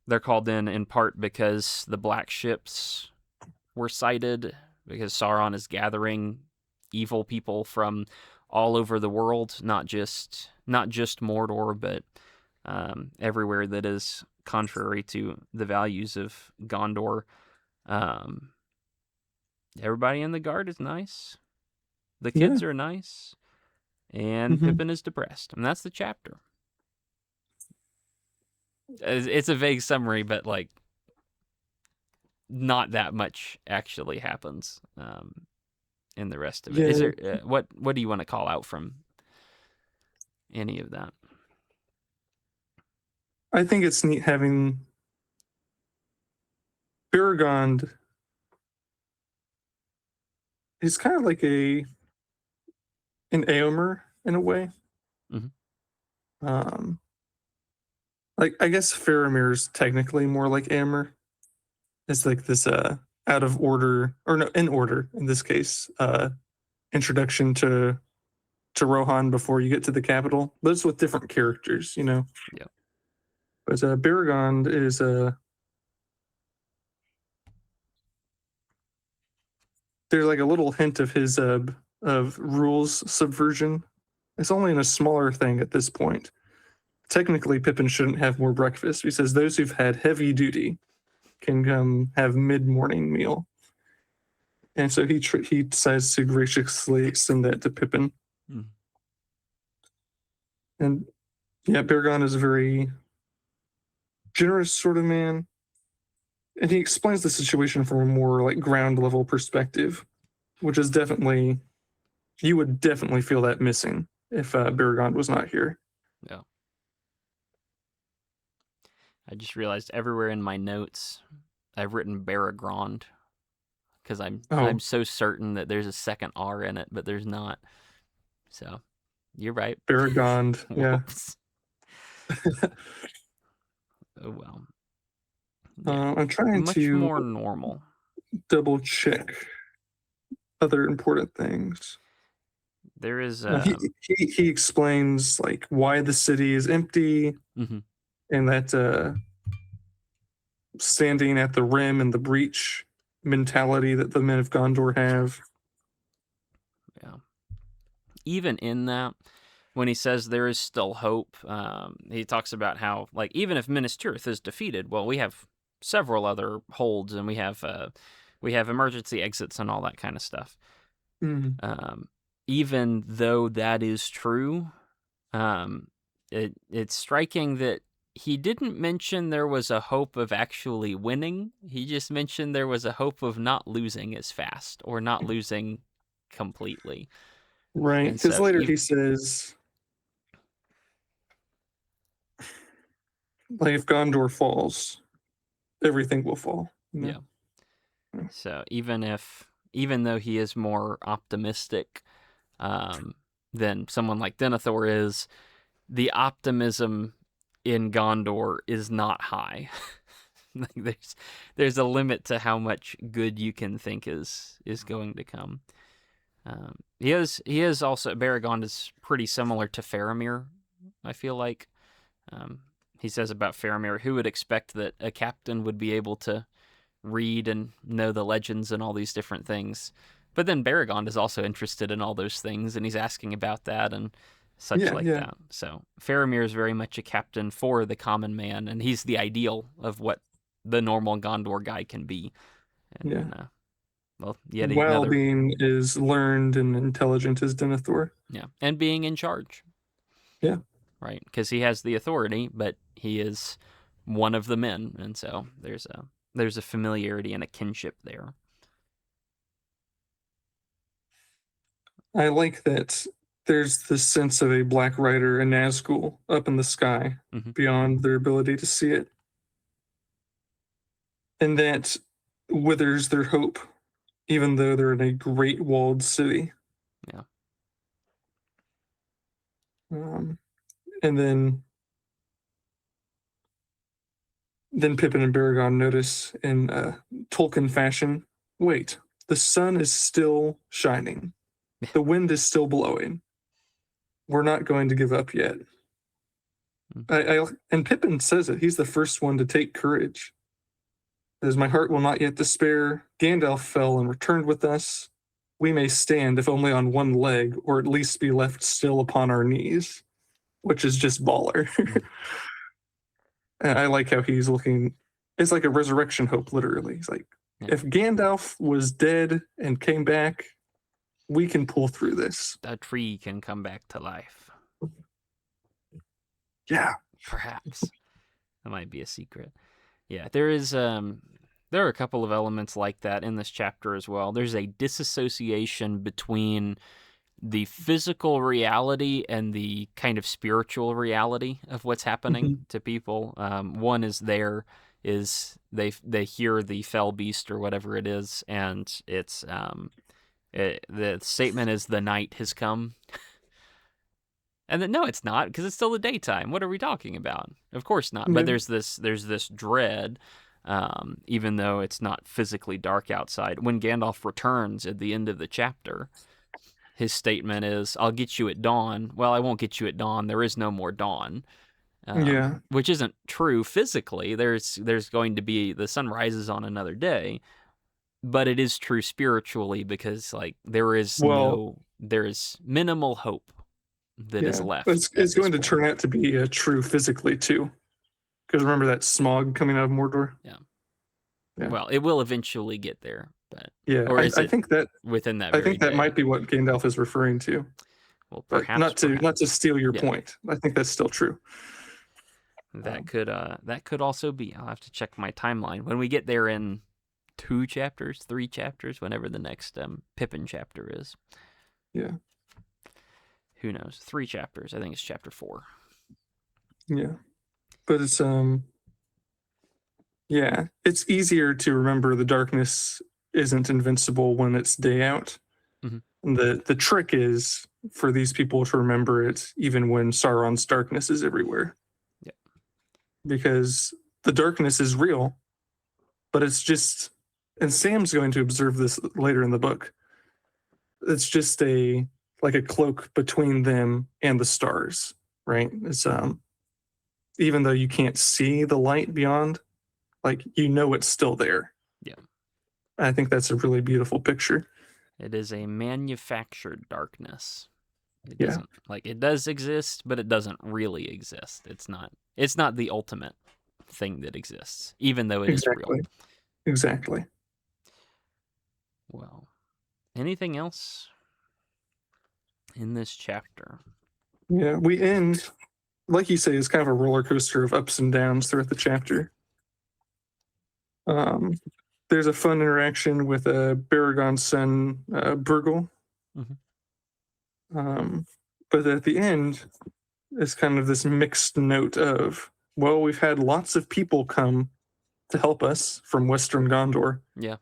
They're called in part because the black ships were sighted, because Sauron is gathering evil people from all over the world, not just Mordor, but everywhere that is contrary to the values of Gondor. Um, Everybody in the guard is nice. The Yeah. kids are nice, and Hmm. Pippin is depressed, and that's the chapter. It's a vague summary, but like not that much actually happens in the rest of it. Is Yeah. there what do you want to call out from any of that? I think it's neat having Baragond. He's kind of like an Éomer in a way. Mm-hmm. Um, like I guess Faramir's technically more like Éomer. It's like this out of order, or no, in order in this case, introduction to Rohan before you get to the capital, but it's with different characters. Yeah. But Baragond is there's like a little hint of his of rules subversion. It's only in a smaller thing at this point. Technically, Pippin shouldn't have more breakfast. He says those who've had heavy duty can come have mid-morning meal, and so he decides to graciously extend that to Pippin. Mm. And yeah, Baragond is a very generous sort of man, and he explains the situation from a more like ground level perspective, which is definitely you would definitely feel that missing if Baragond was not here. Yeah. I just realized everywhere in my notes I've written Baragrond because I'm Oh, so certain that there's a second R in it, but there's not. So you're right. Baragond. Yeah. Whoops. Oh well. Yeah. I'm trying Much to more normal. double check other important things. There is He explains like why the city is empty mhm, and that standing at the rim and the breach mentality that the men of Gondor have. yeah. Even in that, when he says there is still hope, he talks about how, like, even if Minas Tirith is defeated, well, we have several other holds, and we have emergency exits and all that kind of stuff. Mm, Um, even though that is true, um, it's striking that he didn't mention there was a hope of actually winning. He just mentioned there was a hope of not losing as fast or not losing completely. right, And because so, later he says, like, if Gondor falls, everything will fall. You know? yeah. So even though he is more optimistic um, than someone like Denethor is, the optimism in Gondor is not high. Like, there's a limit to how much good you can think is going to come. He is also Baragond is pretty similar to Faramir. I feel like he says about Faramir, who would expect that a captain would be able to read and know the legends and all these different things. But then Baragond is also interested in all those things, and he's asking about that and such Yeah, like yeah, that. So Faramir is very much a captain for the common man, and he's the ideal of what the normal Gondor guy can be. And yeah. then, well, yet While another, being as learned and intelligent as Denethor. yeah, and being in charge, Yeah. right? Because he has the authority, but he is one of the men, and so there's a familiarity and a kinship there. I like that there's this sense of a Black Rider and Nazgul up in the sky Mm-hmm. beyond their ability to see it. And that withers their hope, even though they're in a great walled city. Yeah. Um, and then Pippin and Baragon notice in Tolkien fashion, wait, the sun is still shining. The wind is still blowing. We're not going to give up yet. And Pippin says it. He's the first one to take courage. As my heart will not yet despair, Gandalf fell and returned with us. We may stand, if only on one leg, or at least be left still upon our knees, which is just baller. And I like how he's looking. It's like a resurrection hope, literally. He's like, Yeah. if Gandalf was dead and came back, we can pull through this. The tree can come back to life. Yeah. Perhaps. That might be a secret. Yeah, there are a couple of elements like that in this chapter as well. There's a disassociation between the physical reality and the kind of spiritual reality of what's happening Mhm. to people. One is they hear the fell beast or whatever it is, and the statement is the night has come. And then no, it's not, because it's still the daytime. What are we talking about? Of course not. But Yeah. there's this dread, even though it's not physically dark outside. When Gandalf returns at the end of the chapter, his statement is, "I'll get you at dawn." Well, I won't get you at dawn. There is no more dawn, Yeah. which isn't true physically. There's going to be the sun rises on another day, but it is true spiritually because like Well, there is minimal hope that is yeah. left It's at this going to point. turn out to be true physically, too. Because remember that smog coming out of Mordor? Yeah. Yeah. Well, it will eventually get there, but Yeah. or is I it think that within that I very think that day? might be what Gandalf is referring to. Well, But perhaps, not to perhaps. steal your Yeah, point. I think that's still true. that Um, could also be. I'll have to check my timeline when we get there in 2 chapters, 3 chapters, whenever the next Pippin chapter is. yeah. Who knows? 3 chapters. I think it's chapter 4. Yeah. But it's Yeah, it's easier to remember the darkness isn't invincible when it's day out. Mhm. And the trick is for these people to remember it even when Sauron's darkness is everywhere. Yep. Because the darkness is real, but it's just, and Sam's going to observe this later in the book. It's just a like a cloak between them and the stars, right? It's even though you can't see the light beyond, like you know it's still there. Yeah. I think that's a really beautiful picture. It is a manufactured darkness. It Yeah, doesn't like it does exist, but it doesn't really exist. It's not the ultimate thing that exists, even though it is real. exactly. Exactly. Well, anything else in this chapter? Yeah, we end, like you say, it's kind of a roller coaster of ups and downs throughout the chapter. Um, there's a fun interaction with Baragon's son, Burgle. Mhm. But at the end, it's kind of this mixed note of, well, we've had lots of people come to help us from Western Gondor, Yeah.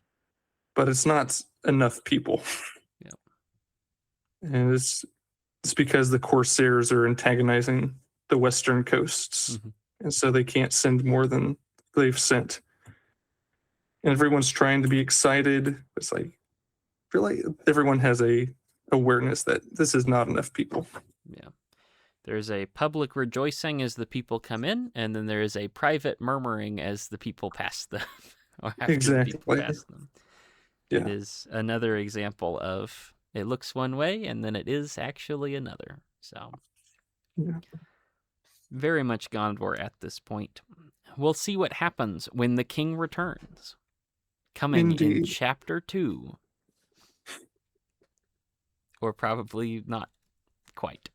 but it's not enough people. Yep. And it's because the Corsairs are antagonizing the Western coasts. Mhm. And so they can't send more than they've sent. And everyone's trying to be excited. It's like, I feel like everyone has a awareness that this is not enough people. Yeah. There's a public rejoicing as the people come in, and then there is a private murmuring as the people pass them, or after the people Exactly. pass them. Yeah. It is another example of it looks one way, and then it is actually another. So, Yeah. very much Gondor at this point. We'll see what happens when the king returns. Coming in Indeed. chapter 2. Or probably not quite.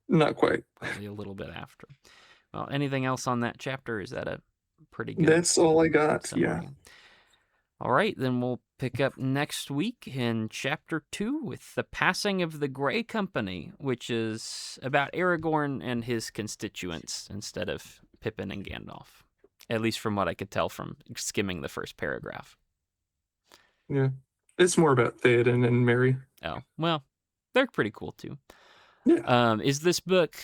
Not quite. Probably a little bit after. Well, anything else on that chapter? Is that a pretty good That's all I got. summary? Yeah. All right, then we'll pick up next week in chapter 2 with the passing of the Grey Company, which is about Aragorn and his constituents instead of Pippin and Gandalf. At least from what I could tell from skimming the first paragraph. Yeah. It's more about Theoden and Mary. Oh, well, they're pretty cool too. Yeah. Is this book,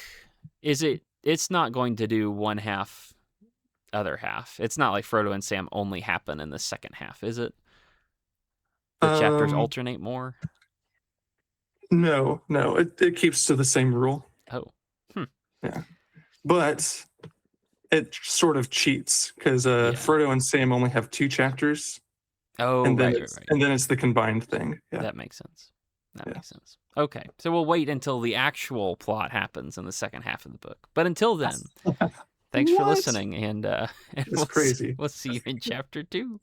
it's not going to do one half, other half. It's not like Frodo and Sam only happen in the second half, is it? The chapters alternate more? No. It keeps to the same rule. Oh. Yeah. But it sort of cheats because Frodo and Sam only have 2 chapters. Oh, and then right. And then it's the combined thing. Yeah. That makes sense. Makes sense. Okay, so we'll wait until the actual plot happens in the second half of the book. But until then, thanks for listening, and It's crazy. We'll see you in chapter 2.